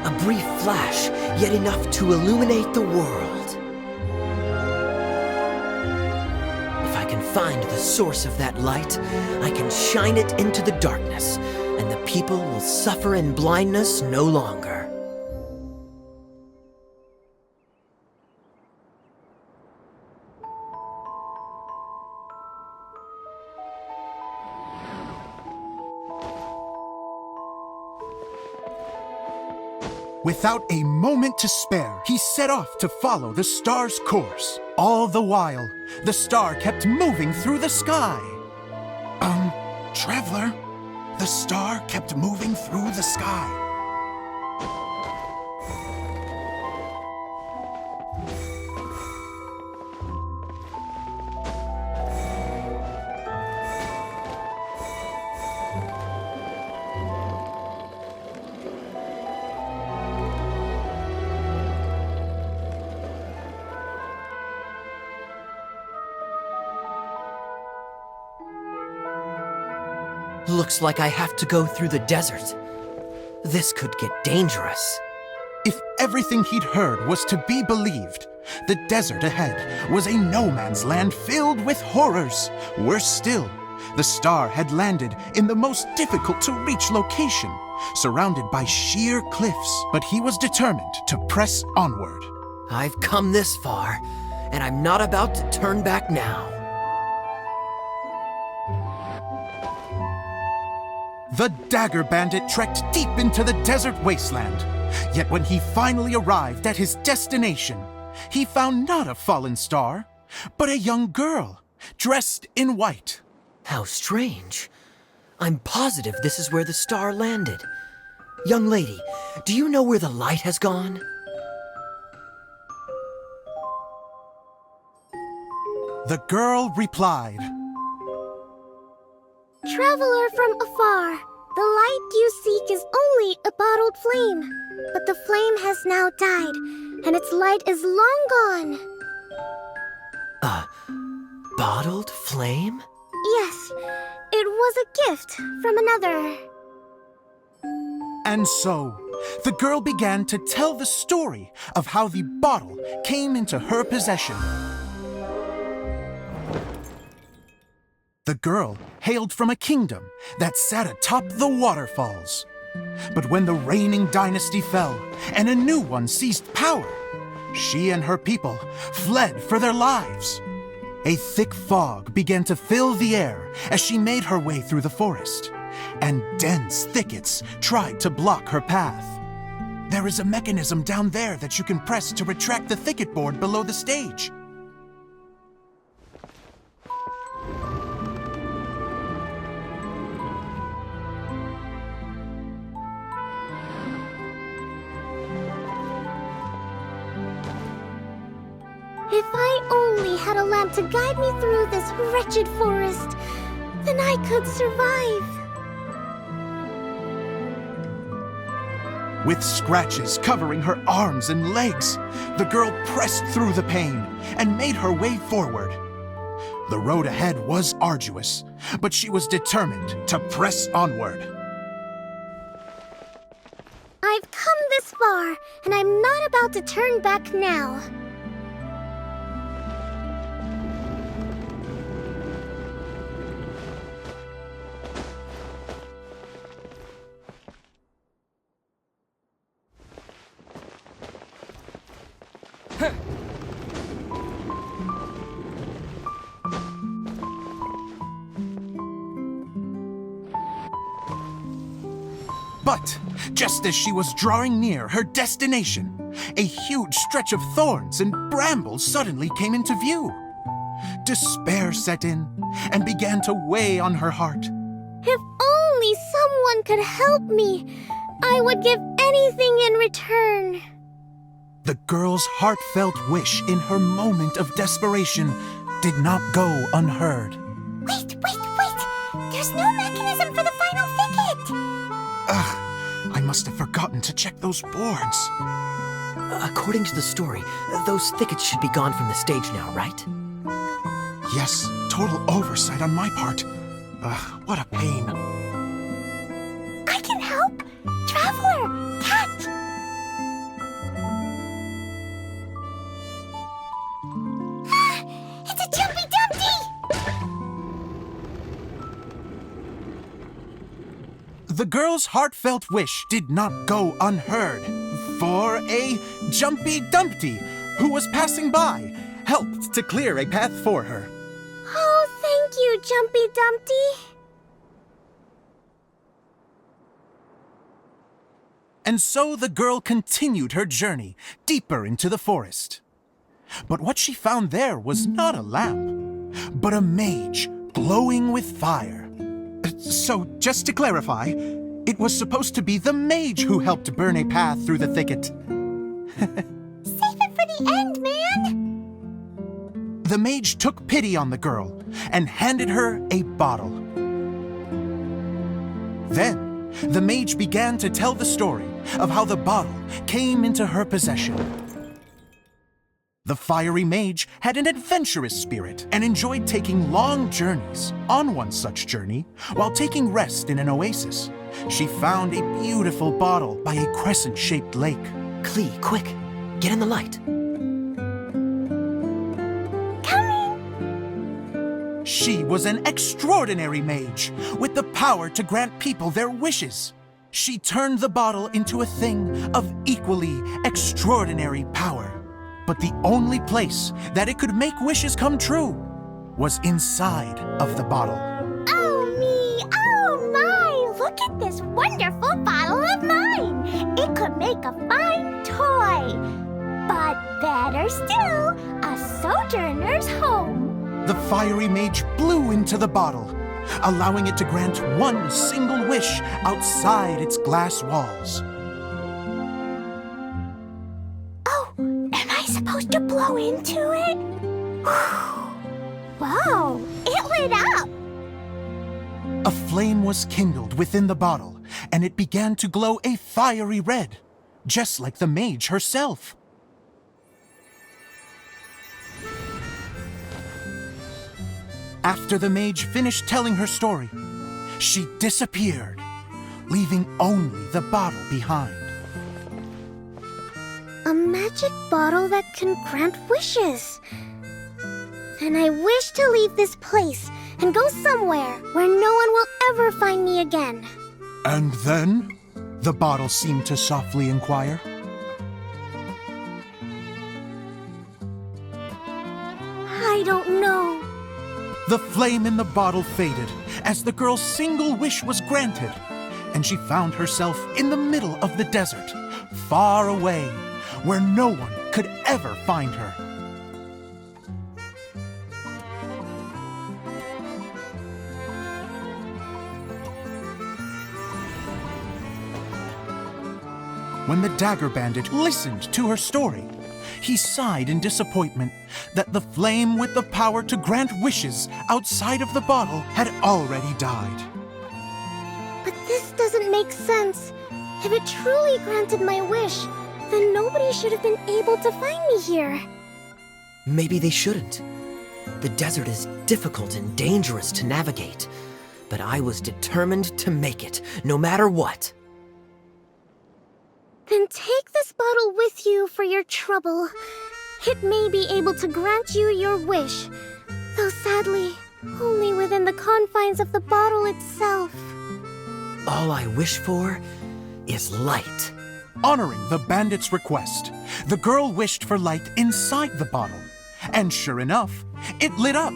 A brief flash, yet enough to illuminate the world. If I can find the source of that light, I can shine it into the darkness, and the people will suffer in blindness no longer. Without a moment to spare, he set off to follow the star's course. All the while, the star kept moving through the sky. Traveler, the star kept moving through the sky. Looks like I have to go through the desert. This could get dangerous. If everything he'd heard was to be believed, the desert ahead was a no-man's land filled with horrors. Worse still, the star had landed in the most difficult-to-reach location, surrounded by sheer cliffs. But he was determined to press onward. I've come this far, and I'm not about to turn back now. The Dagger Bandit trekked deep into the desert wasteland. Yet when he finally arrived at his destination, he found not a fallen star, but a young girl, dressed in white. How strange. I'm positive this is where the star landed. Young lady, do you know where the light has gone? The girl replied, Traveler from afar, the light you seek is only a bottled flame. But the flame has now died, and its light is long gone. A bottled flame? Yes, it was a gift from another. And so, the girl began to tell the story of how the bottle came into her possession. The girl hailed from a kingdom that sat atop the waterfalls. But when the reigning dynasty fell and a new one seized power, she and her people fled for their lives. A thick fog began to fill the air as she made her way through the forest, and dense thickets tried to block her path. There is a mechanism down there that you can press to retract the thicket board below the stage. If I only had a lamp to guide me through this wretched forest, then I could survive. With scratches covering her arms and legs, the girl pressed through the pain and made her way forward. The road ahead was arduous, but she was determined to press onward. I've come this far, and I'm not about to turn back now. But just as she was drawing near her destination, a huge stretch of thorns and brambles suddenly came into view. Despair set in and began to weigh on her heart. If only someone could help me, I would give anything in return. The girl's heartfelt wish in her moment of desperation did not go unheard. Wait! There's no mechanism for the final thicket! Ugh, I must have forgotten to check those boards. According to the story, those thickets should be gone from the stage now, right? Yes, total oversight on my part. Ugh, what a pain. I can help! Traveler! Cat! It's a Jumpy Dumpty! The girl's heartfelt wish did not go unheard, for a Jumpy Dumpty who was passing by helped to clear a path for her. Oh, thank you, Jumpy Dumpty. And so the girl continued her journey deeper into the forest. But what she found there was not a lamp, but a mage glowing with fire. So, just to clarify, it was supposed to be the mage who helped burn a path through the thicket. Save it for the end, man! The mage took pity on the girl and handed her a bottle. Then, the mage began to tell the story of how the bottle came into her possession. The fiery mage had an adventurous spirit and enjoyed taking long journeys. On one such journey, while taking rest in an oasis, she found a beautiful bottle by a crescent-shaped lake. Klee, quick, get in the light. She was an extraordinary mage, with the power to grant people their wishes. She turned the bottle into a thing of equally extraordinary power. But the only place that it could make wishes come true was inside of the bottle. Oh me, oh my! Look at this wonderful bottle of mine! It could make a fine toy! But better still, a sojourner's home! The fiery mage blew into the bottle, allowing it to grant one single wish outside its glass walls. Am I supposed to blow into it? Wow, it lit up! A flame was kindled within the bottle, and it began to glow a fiery red, just like the mage herself. After the mage finished telling her story, she disappeared, leaving only the bottle behind. A magic bottle that can grant wishes. Then I wish to leave this place and go somewhere where no one will ever find me again. And then? The bottle seemed to softly inquire. I don't know. The flame in the bottle faded as the girl's single wish was granted, and she found herself in the middle of the desert, far away, where no one could ever find her. When the Dagger Bandit listened to her story, he sighed in disappointment that the flame with the power to grant wishes outside of the bottle had already died. But this doesn't make sense. If it truly granted my wish, then nobody should have been able to find me here. Maybe they shouldn't. The desert is difficult and dangerous to navigate, but I was determined to make it, no matter what. Then take this bottle with you for your trouble. It may be able to grant you your wish, though sadly, only within the confines of the bottle itself. All I wish for is light. Honoring the bandit's request, the girl wished for light inside the bottle, and sure enough, it lit up.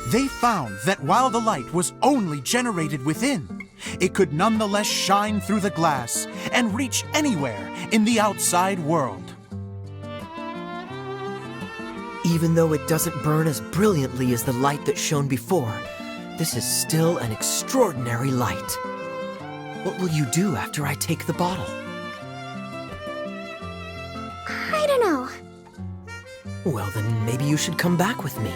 They found that while the light was only generated within, it could nonetheless shine through the glass and reach anywhere in the outside world. Even though it doesn't burn as brilliantly as the light that shone before, this is still an extraordinary light. What will you do after I take the bottle? I don't know. Well, then maybe you should come back with me.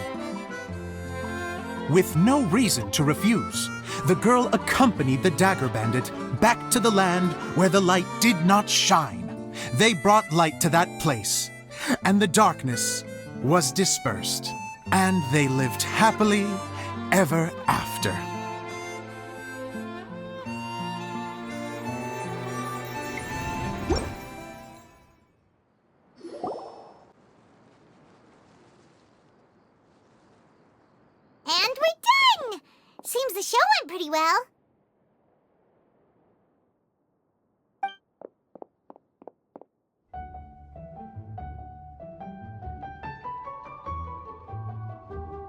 With no reason to refuse, the girl accompanied the Dagger Bandit back to the land where the light did not shine. They brought light to that place, and the darkness was dispersed, and they lived happily ever after. And we're done! Seems the show went pretty well.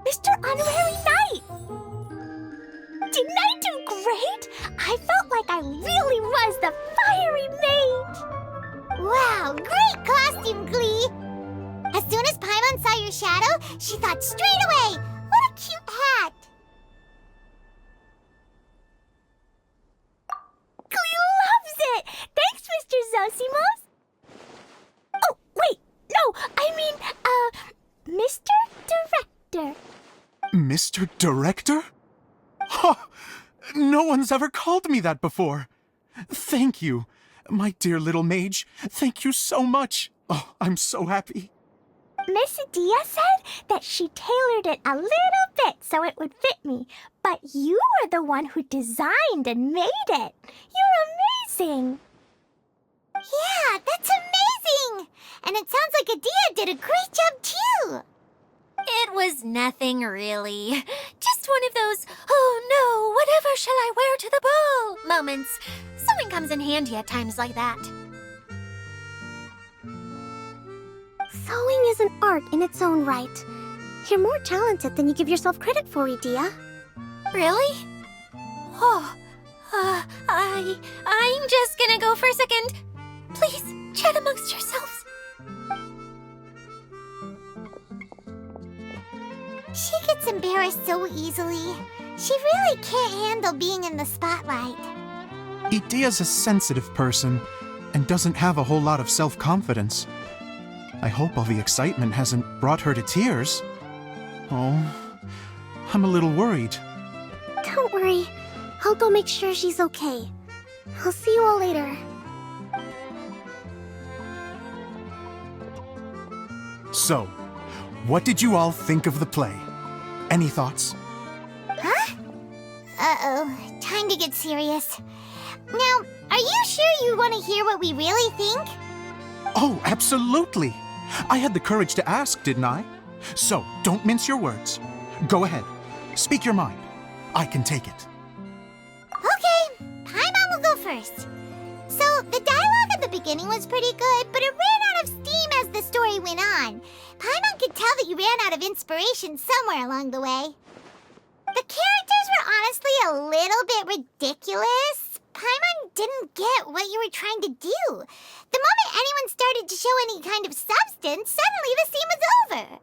Mr. Honorary Knight! Didn't I do great? I felt like I really was the fiery mage! Wow, great costume, Glee! As soon as Paimon saw your shadow, she thought straight away, what a cute hat! Glee loves it! Thanks, Mr. Zosimos! Oh, wait, no, I mean, Mr. Director. Mr. Director? Ha! No one's ever called me that before. Thank you, my dear little mage. Thank you so much. Oh, I'm so happy. Miss Dia said that she tailored it a little bit so it would fit me, but you are the one who designed and made it. You're amazing. Yeah, that's amazing! And it sounds like Adia did a great job too! It was nothing really. Just one of those, oh no, whatever shall I wear to the ball moments. Sewing comes in handy at times like that. Sewing is an art in its own right. You're more talented than you give yourself credit for, Idia. Really? Oh, I'm just gonna go for a second. Please, chat amongst yourselves. She gets embarrassed so easily. She really can't handle being in the spotlight. Idia's a sensitive person and doesn't have a whole lot of self-confidence. I hope all the excitement hasn't brought her to tears. Oh, I'm a little worried. Don't worry. I'll go make sure she's okay. I'll see you all later. So, what did you all think of the play? Any thoughts? Huh? Uh-oh, time to get serious. Now, are you sure you want to hear what we really think? Oh, absolutely! I had the courage to ask, didn't I? So, don't mince your words. Go ahead. Speak your mind. I can take it. Okay, Paimon will go first. So, the dialogue at the beginning was pretty good, but it ran out of steam as the story went on. Paimon could tell that you ran out of inspiration somewhere along the way. The characters were honestly a little bit ridiculous. Paimon didn't get what you were trying to do. The moment anyone started to show any kind of substance, suddenly the scene was over.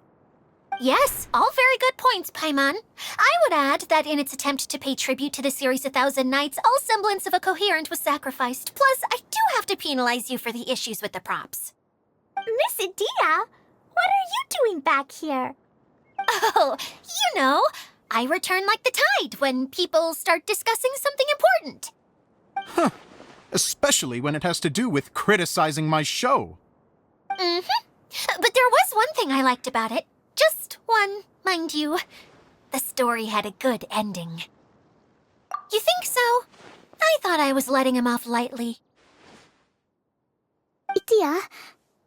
Yes, all very good points, Paimon. I would add that in its attempt to pay tribute to the series 1,000 Nights, all semblance of a coherent was sacrificed. Plus, I do have to penalize you for the issues with the props. Miss Dia, what are you doing back here? Oh, you know, I return like the tide when people start discussing something important. Huh. Especially when it has to do with criticizing my show. Mm-hmm. But there was one thing I liked about it. Just one, mind you. The story had a good ending. You think so? I thought I was letting him off lightly. Idia,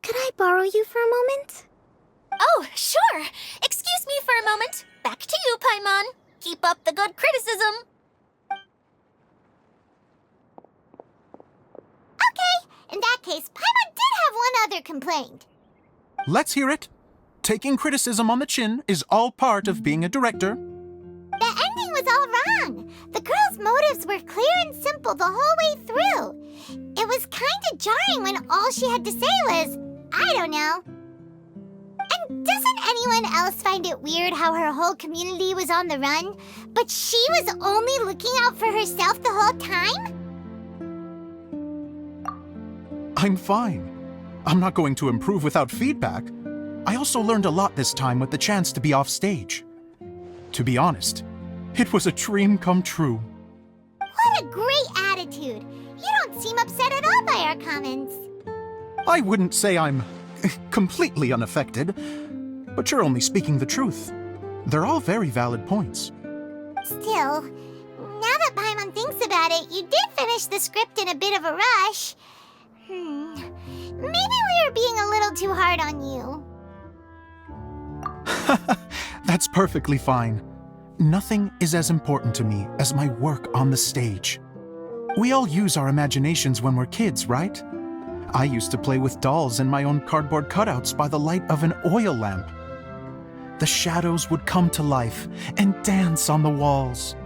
could I borrow you for a moment? Oh, sure. Excuse me for a moment. Back to you, Paimon. Keep up the good criticism. Okay, in that case, Paimon did have one other complaint. Let's hear it. Taking criticism on the chin is all part of being a director. The ending was all wrong. The girl's motives were clear and simple the whole way through. It was kind of jarring when all she had to say was, I don't know. And doesn't anyone else find it weird how her whole community was on the run, but she was only looking out for herself the whole time? I'm fine. I'm not going to improve without feedback. I also learned a lot this time with the chance to be off stage. To be honest, it was a dream come true. What a great attitude. You don't seem upset at all by our comments. I wouldn't say I'm completely unaffected, but you're only speaking the truth. They're all very valid points. Still, now that Paimon thinks about it, you did finish the script in a bit of a rush. Maybe we were being a little too hard on you. That's perfectly fine. Nothing is as important to me as my work on the stage. We all use our imaginations when we're kids, right? I used to play with dolls and my own cardboard cutouts by the light of an oil lamp. The shadows would come to life and dance on the walls.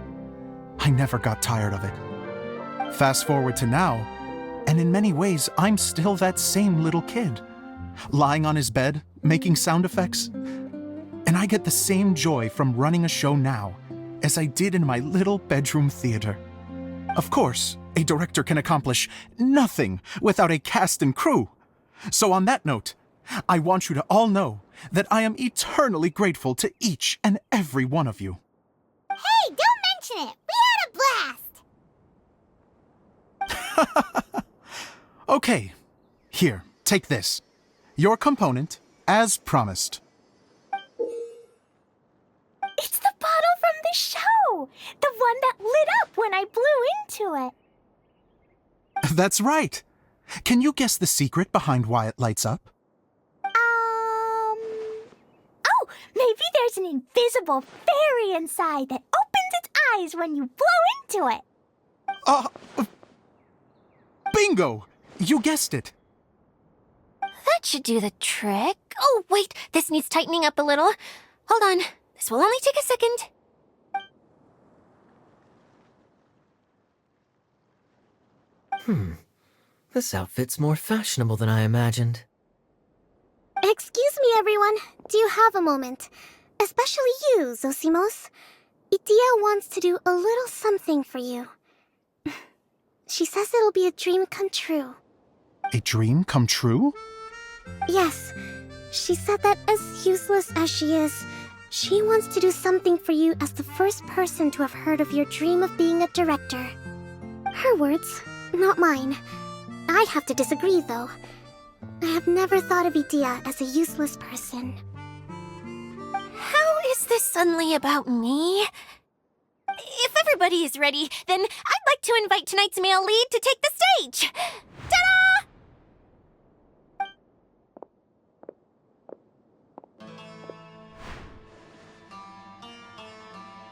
I never got tired of it. Fast forward to now, and in many ways, I'm still that same little kid, lying on his bed, making sound effects. And I get the same joy from running a show now as I did in my little bedroom theater. Of course, a director can accomplish nothing without a cast and crew. So on that note, I want you to all know that I am eternally grateful to each and every one of you. Hey, don't mention it. We had a blast. Okay, here, take this. Your component, as promised. It's the bottle from the show! The one that lit up when I blew into it. That's right. Can you guess the secret behind why it lights up? Oh, maybe there's an invisible fairy inside that opens its eyes when you blow into it. Bingo! You guessed it. That should do the trick. Oh, wait, this needs tightening up a little. Hold on, this will only take a second. This outfit's more fashionable than I imagined. Excuse me, everyone. Do you have a moment? Especially you, Zosimos. Idia wants to do a little something for you. She says it'll be a dream come true. A dream come true? Yes. She said that as useless as she is, she wants to do something for you as the first person to have heard of your dream of being a director. Her words, not mine. I'd have to disagree, though. I have never thought of Idia as a useless person. How is this suddenly about me? If everybody is ready, then I'd like to invite tonight's male lead to take the stage. Ta-da!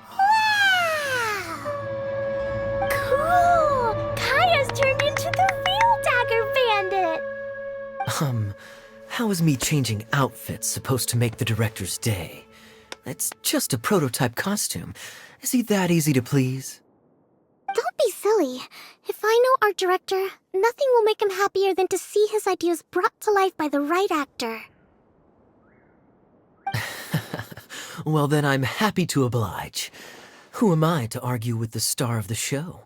Wow! Cool! Kaya's turned into the real Dagger Bandit! How is me changing outfits supposed to make the director's day? It's just a prototype costume. Is he that easy to please? Don't be silly. If I know our director, nothing will make him happier than to see his ideas brought to life by the right actor. Well, then I'm happy to oblige. Who am I to argue with the star of the show?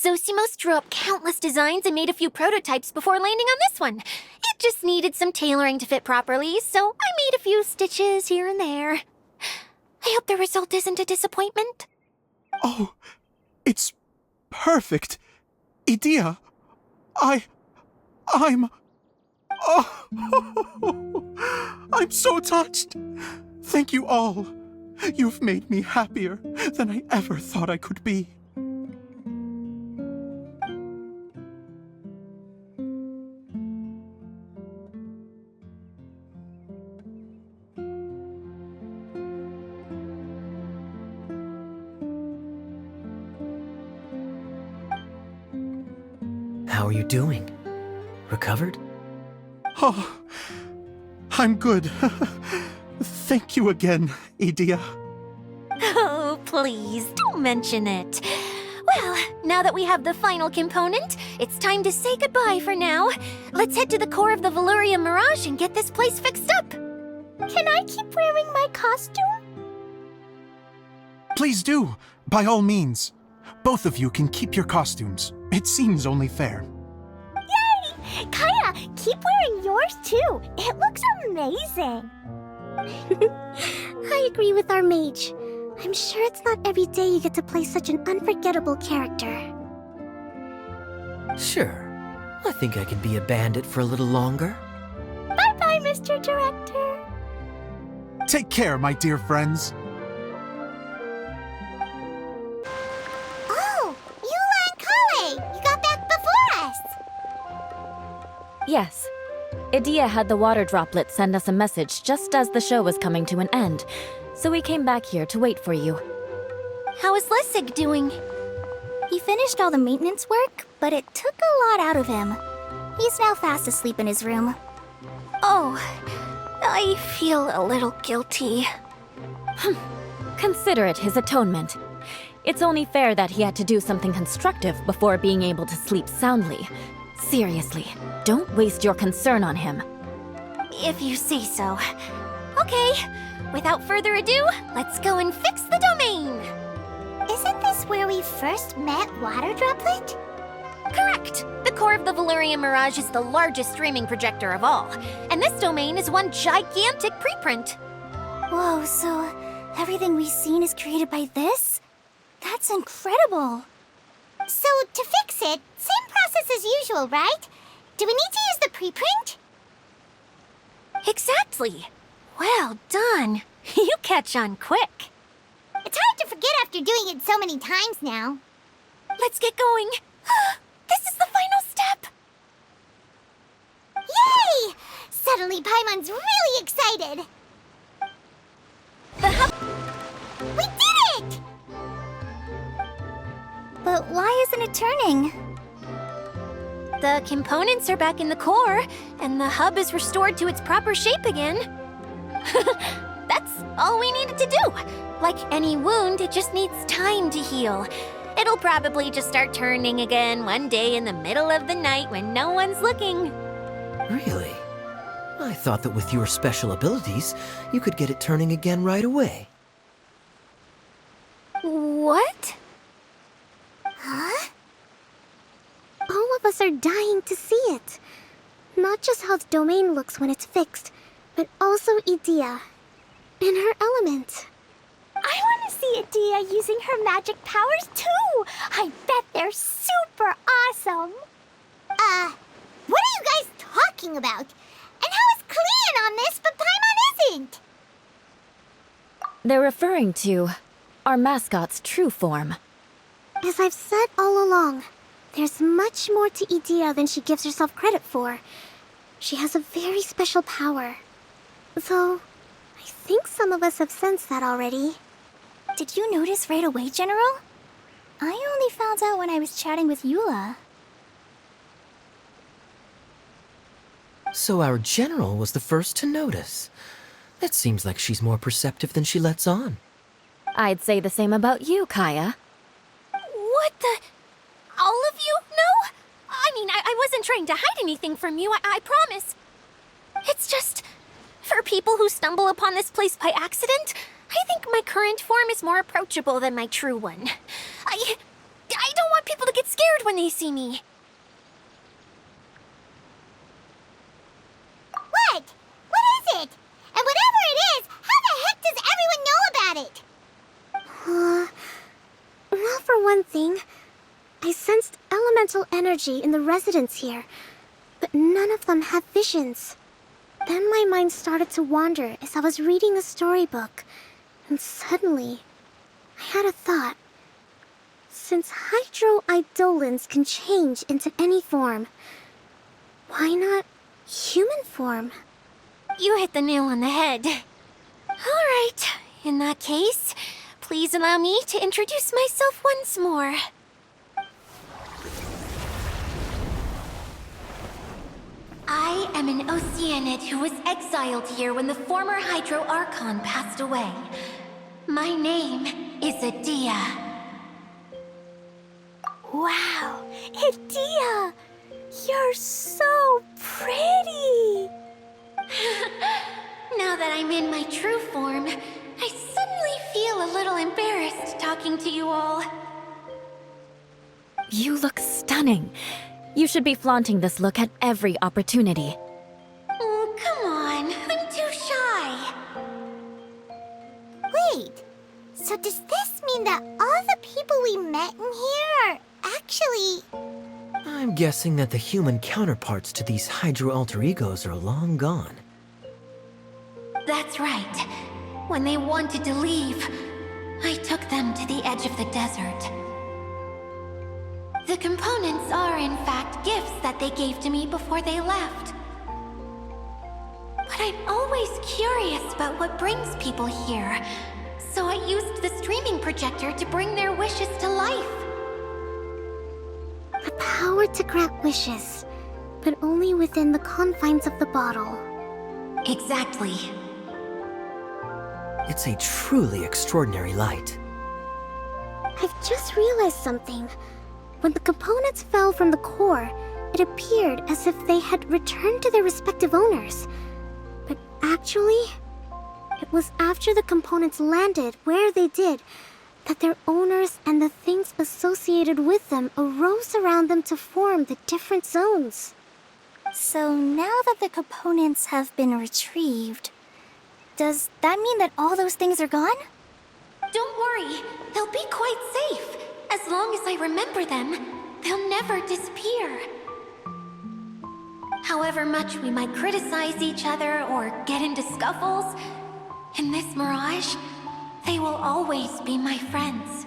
Zosimos drew up countless designs and made a few prototypes before landing on this one. It just needed some tailoring to fit properly, so I made a few stitches here and there. I hope the result isn't a disappointment. Oh, it's perfect. Idia, I'm... Oh, I'm so touched. Thank you all. You've made me happier than I ever thought I could be. How are you doing? Recovered? Oh, I'm good. Thank you again, Idia. Oh, please, don't mention it. Well, now that we have the final component, it's time to say goodbye for now. Let's head to the core of the Valyria Mirage and get this place fixed up. Can I keep wearing my costume? Please do, by all means. Both of you can keep your costumes. It seems only fair. Yay! Kaya, keep wearing yours too. It looks amazing. I agree with our mage. I'm sure it's not every day you get to play such an unforgettable character. Sure. I think I can be a bandit for a little longer. Bye-bye, Mr. Director. Take care, my dear friends. Oh, Eula and Kale, you got back before us. Yes. Idia had the water droplet send us a message just as the show was coming to an end, so we came back here to wait for you. How is Lessig doing? He finished all the maintenance work, but it took a lot out of him. He's now fast asleep in his room. Oh, I feel a little guilty. Consider it his atonement. It's only fair that he had to do something constructive before being able to sleep soundly. Seriously, don't waste your concern on him. If you say so. Okay, without further ado, let's go and fix the domain! Isn't this where we first met Water Droplet? Correct! The core of the Valyria Mirage is the largest streaming projector of all, and this domain is one gigantic preprint. Whoa, so everything we've seen is created by this? That's incredible! So, to fix it, same process as usual, right? Do we need to use the preprint? Exactly. Well done. You catch on quick. It's hard to forget after doing it so many times now. Let's get going. This is the final step. Yay! Suddenly Paimon's really excited. We did it! But why isn't it turning? The components are back in the core, and the hub is restored to its proper shape again. That's all we needed to do. Like any wound, it just needs time to heal. It'll probably just start turning again one day in the middle of the night when no one's looking. Really? I thought that with your special abilities, you could get it turning again right away. What? Huh? All of us are dying to see it. Not just how the domain looks when it's fixed, but also Idea. In her element. I want to see Adia using her magic powers too! I bet they're super awesome! What are you guys talking about? And how is Clean on this, but Paimon isn't? They're referring to our mascot's true form. As I've said all along, there's much more to Idea than she gives herself credit for. She has a very special power. Though, I think some of us have sensed that already. Did you notice right away, General? I only found out when I was chatting with Eula. So our general was the first to notice. It seems like she's more perceptive than she lets on. I'd say the same about you, Kaya. What the? All of you? No? I mean, I wasn't trying to hide anything from you, I promise. It's just, for people who stumble upon this place by accident, I think my current form is more approachable than my true one. I don't want people to get scared when they see me. What? What is it? And whatever it is, how the heck does everyone know about it? Well, for one thing, I sensed elemental energy in the residents here, but none of them have visions. Then my mind started to wander as I was reading a storybook, and suddenly, I had a thought. Since hydro-eidolons can change into any form, why not human form? You hit the nail on the head. All right, in that case, please allow me to introduce myself once more. I am an Oceanid who was exiled here when the former Hydro Archon passed away. My name is Adia. Wow, Adia! You're so pretty! Now that I'm in my true form, I suddenly feel a little embarrassed talking to you all. You look stunning. You should be flaunting this look at every opportunity. Oh, come on. I'm too shy. Wait, so does this mean that all the people we met in here are actually... I'm guessing that the human counterparts to these hydro alter egos are long gone. That's right. When they wanted to leave, I took them to the edge of the desert. The components are, in fact, gifts that they gave to me before they left. But I'm always curious about what brings people here, so I used the streaming projector to bring their wishes to life. The power to grant wishes, but only within the confines of the bottle. Exactly. It's a truly extraordinary light. I've just realized something. When the components fell from the core, it appeared as if they had returned to their respective owners. But actually, it was after the components landed where they did that their owners and the things associated with them arose around them to form the different zones. So now that the components have been retrieved, does that mean that all those things are gone? Don't worry, they'll be quite safe. As long as I remember them, they'll never disappear. However much we might criticize each other or get into scuffles, in this mirage, they will always be my friends.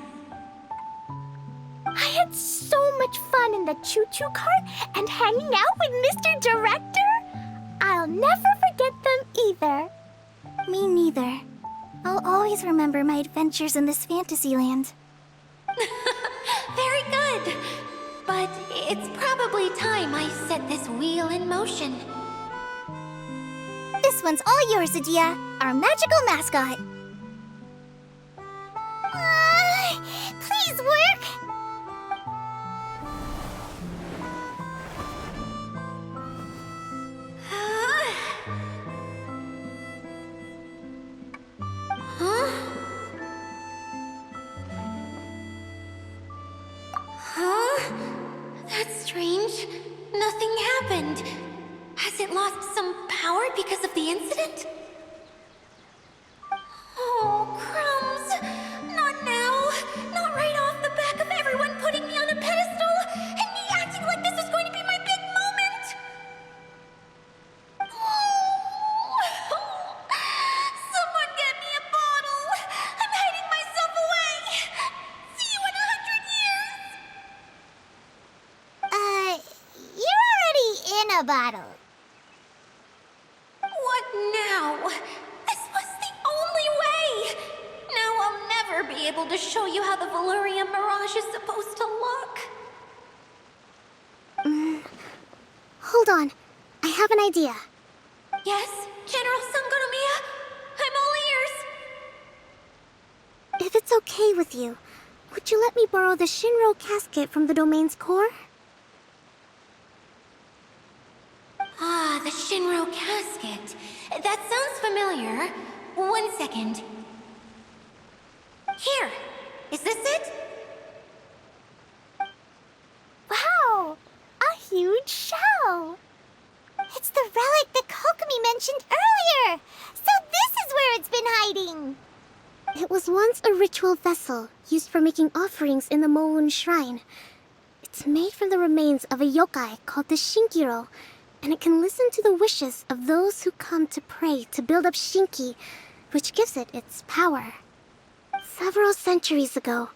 I had so much fun in the choo-choo cart and hanging out with Mr. Director. I'll never forget them either. Me neither. I'll always remember my adventures in this fantasy land. Very good. But it's probably time I set this wheel in motion. This one's all yours, Adia, our magical mascot. Please work! Huh? Huh? That's strange. Nothing happened. Has it lost some power because of the incident? Oh, crumbs! Not now! Not right off the back of everyone putting me on a pedestal and me acting like this was going to be my big moment! Someone get me a bottle! I'm hiding myself away! See you in 100 years! You're already in a bottle. What now? This was the only way! Now I'll never be able to show you how the Valerian Mirage is supposed to look. Hold on. I have an idea. Yes, General Sangonomiya? I'm all ears. If it's okay with you, would you let me borrow the Shinro casket from the domain's core? Ah, the Shinro casket. That sounds familiar. 1 second. Here. Is this it? Wow! A huge shell! It's the relic that Kokomi mentioned earlier! So this is where it's been hiding! It was once a ritual vessel used for making offerings in the Moun Shrine. It's made from the remains of a yokai called the Shinkiro, and it can listen to the wishes of those who come to pray to build up Shinki, which gives it its power. Several centuries ago,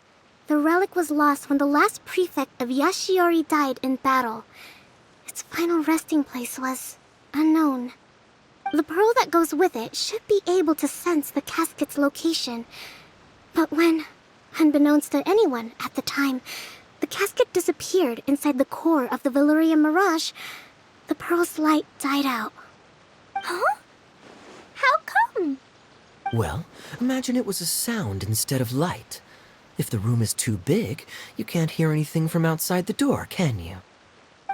the relic was lost when the last prefect of Yashiori died in battle. Its final resting place was unknown. The pearl that goes with it should be able to sense the casket's location. But when, unbeknownst to anyone at the time, the casket disappeared inside the core of the Valerian Mirage, the pearl's light died out. Huh? How come? Well, imagine it was a sound instead of light. If the room is too big, you can't hear anything from outside the door, can you?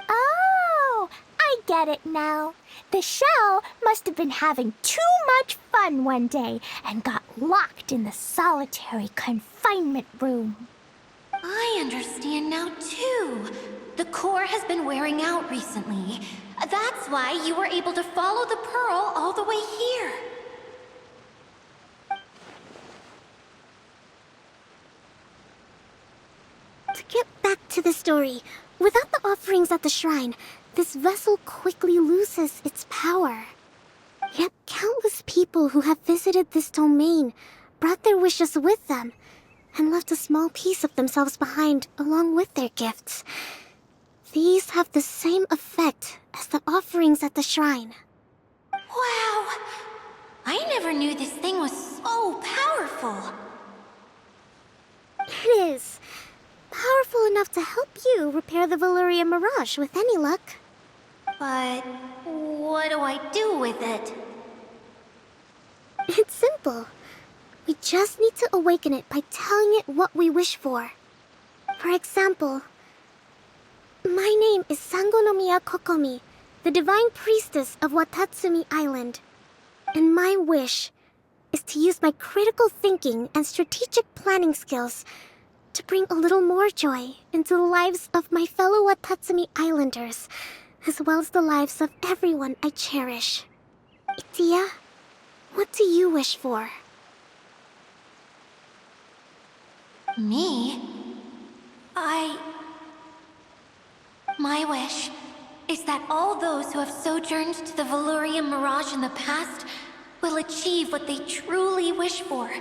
Oh, I get it now. The shell must have been having too much fun one day and got locked in the solitary confinement room. I understand now, too. The core has been wearing out recently. That's why you were able to follow the pearl all the way here. To get back to the story, without the offerings at the shrine, this vessel quickly loses its power. Yet countless people who have visited this domain brought their wishes with them and left a small piece of themselves behind along with their gifts. These have the same effect as the offerings at the shrine. Wow! I never knew this thing was so powerful. It is. Powerful enough to help you repair the Valerian Mirage with any luck. But what do I do with it? It's simple. We just need to awaken it by telling it what we wish for. For example, my name is Sangonomiya Kokomi, the divine priestess of Watatsumi Island. And my wish is to use my critical thinking and strategic planning skills to bring a little more joy into the lives of my fellow Watatsumi Islanders, as well as the lives of everyone I cherish. Itia, what do you wish for? Me? My wish is that all those who have sojourned to the Valurian Mirage in the past will achieve what they truly wish for.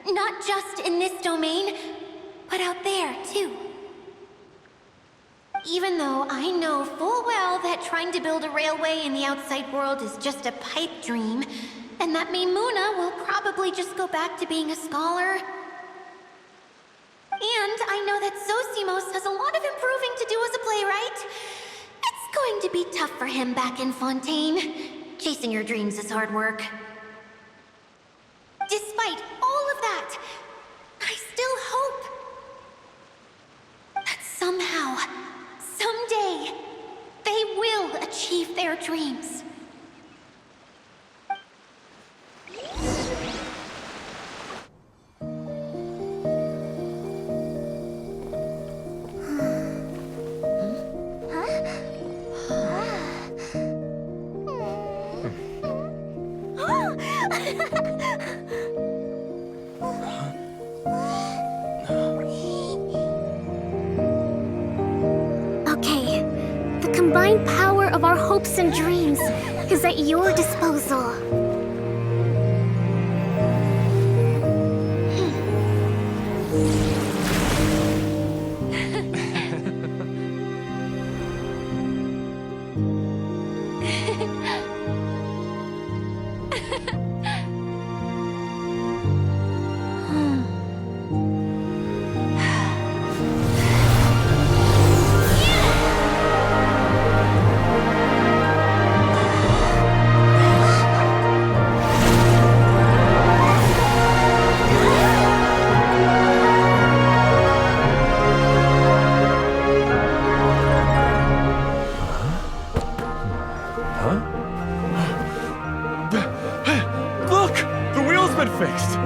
Not just in this domain, but out there, too. Even though I know full well that trying to build a railway in the outside world is just a pipe dream, and that Maimuna will probably just go back to being a scholar. And I know that Zosimos has a lot of improving to do as a playwright. It's going to be tough for him back in Fontaine. Chasing your dreams is hard work. Despite all of that, I still hope that somehow, someday, they will achieve their dreams. Okay, the combined power of our hopes and dreams is at your disposal. Look! The wheel's been fixed!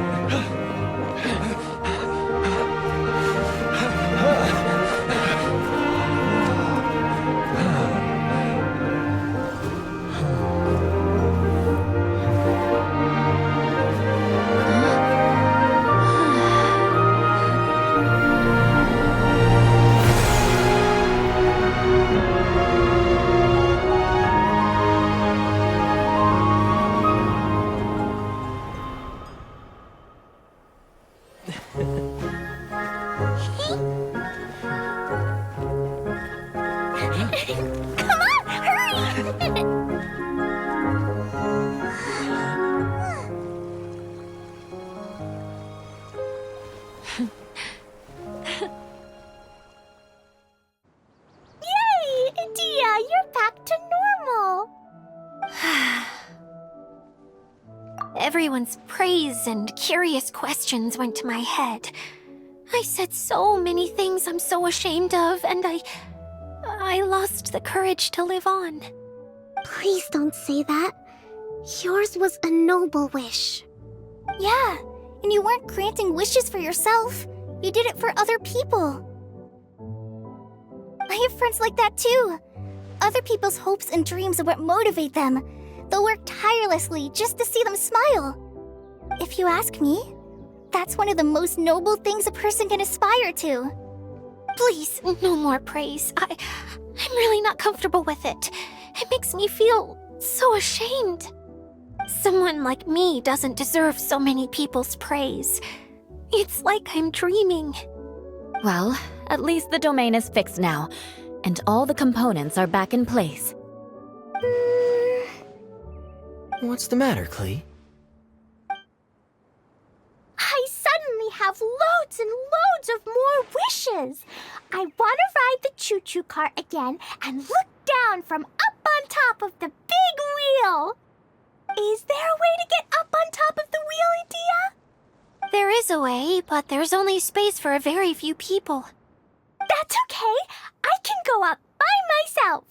Come on, hurry! Yay! Dia, you're back to normal. Everyone's praise and curious questions went to my head. I said so many things I'm so ashamed of, and I lost the courage to live on. Please don't say that. Yours was a noble wish. Yeah, and you weren't granting wishes for yourself. You did it for other people. I have friends like that too. Other people's hopes and dreams are what motivate them. They'll work tirelessly just to see them smile. If you ask me, that's one of the most noble things a person can aspire to. Please, no more praise. I'm really not comfortable with it. It makes me feel so ashamed. Someone like me doesn't deserve so many people's praise. It's like I'm dreaming. Well, at least the domain is fixed now, and all the components are back in place. What's the matter, Klee? I suddenly have loads and loads of more wishes. I want to ride the choo-choo cart again and look down from up on top of the big wheel. Is there a way to get up on top of the wheel, Adia? There is a way, but there's only space for a very few people. That's okay. I can go up by myself.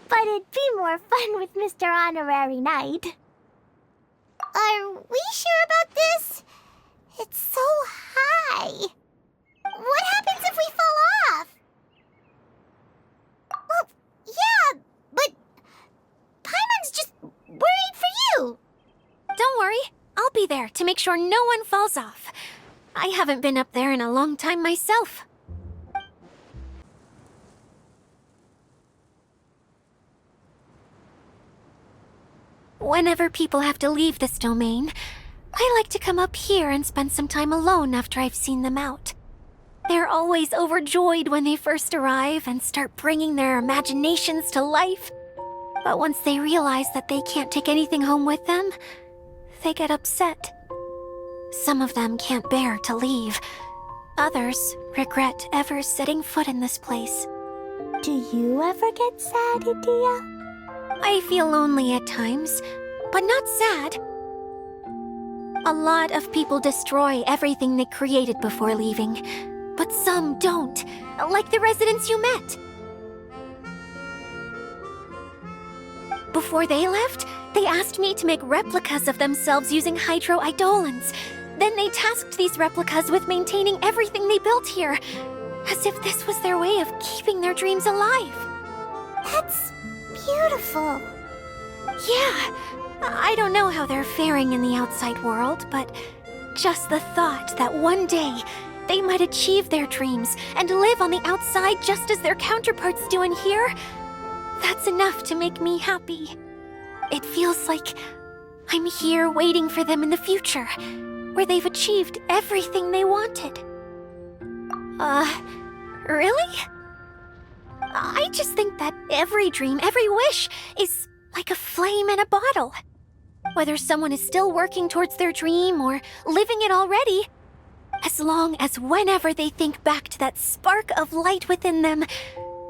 But it'd be more fun with Mr. Honorary Knight. Are we sure about this? It's so high. What happens if we fall off? Well, yeah, but Paimon's just worried for you. Don't worry, I'll be there to make sure no one falls off. I haven't been up there in a long time myself. Whenever people have to leave this domain, I like to come up here and spend some time alone after I've seen them out. They're always overjoyed when they first arrive and start bringing their imaginations to life. But once they realize that they can't take anything home with them, they get upset. Some of them can't bear to leave. Others regret ever setting foot in this place. Do you ever get sad, Idia? I feel lonely at times, but not sad. A lot of people destroy everything they created before leaving, but some don't, like the residents you met. Before they left, they asked me to make replicas of themselves using hydro-eidolons. Then they tasked these replicas with maintaining everything they built here, as if this was their way of keeping their dreams alive. That's beautiful. Yeah, I don't know how they're faring in the outside world, but just the thought that one day they might achieve their dreams and live on the outside just as their counterparts do in here, that's enough to make me happy. It feels like I'm here waiting for them in the future, where they've achieved everything they wanted. Really? I just think that every dream, every wish, is like a flame in a bottle. Whether someone is still working towards their dream or living it already, as long as whenever they think back to that spark of light within them,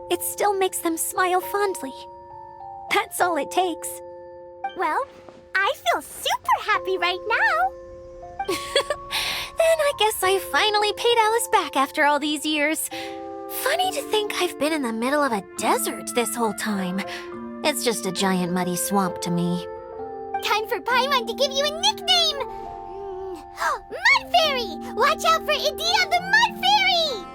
it still makes them smile fondly. That's all it takes. Well, I feel super happy right now. Then I guess I finally paid Alice back after all these years. Funny to think I've been in the middle of a desert this whole time. It's just a giant muddy swamp to me. Time for Paimon to give you a nickname! Mud Fairy! Watch out for Idia the Mud Fairy!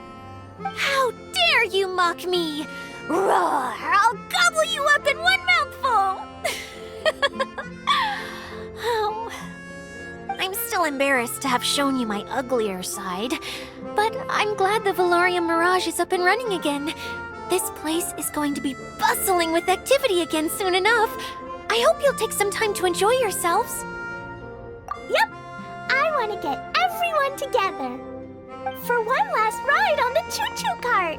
How dare you mock me! Roar! I'll gobble you up in one mouthful! Oh. I'm still embarrassed to have shown you my uglier side, but I'm glad the Valorium Mirage is up and running again. This place is going to be bustling with activity again soon enough. I hope you'll take some time to enjoy yourselves. Yep, I want to get everyone together for one last ride on the choo-choo cart.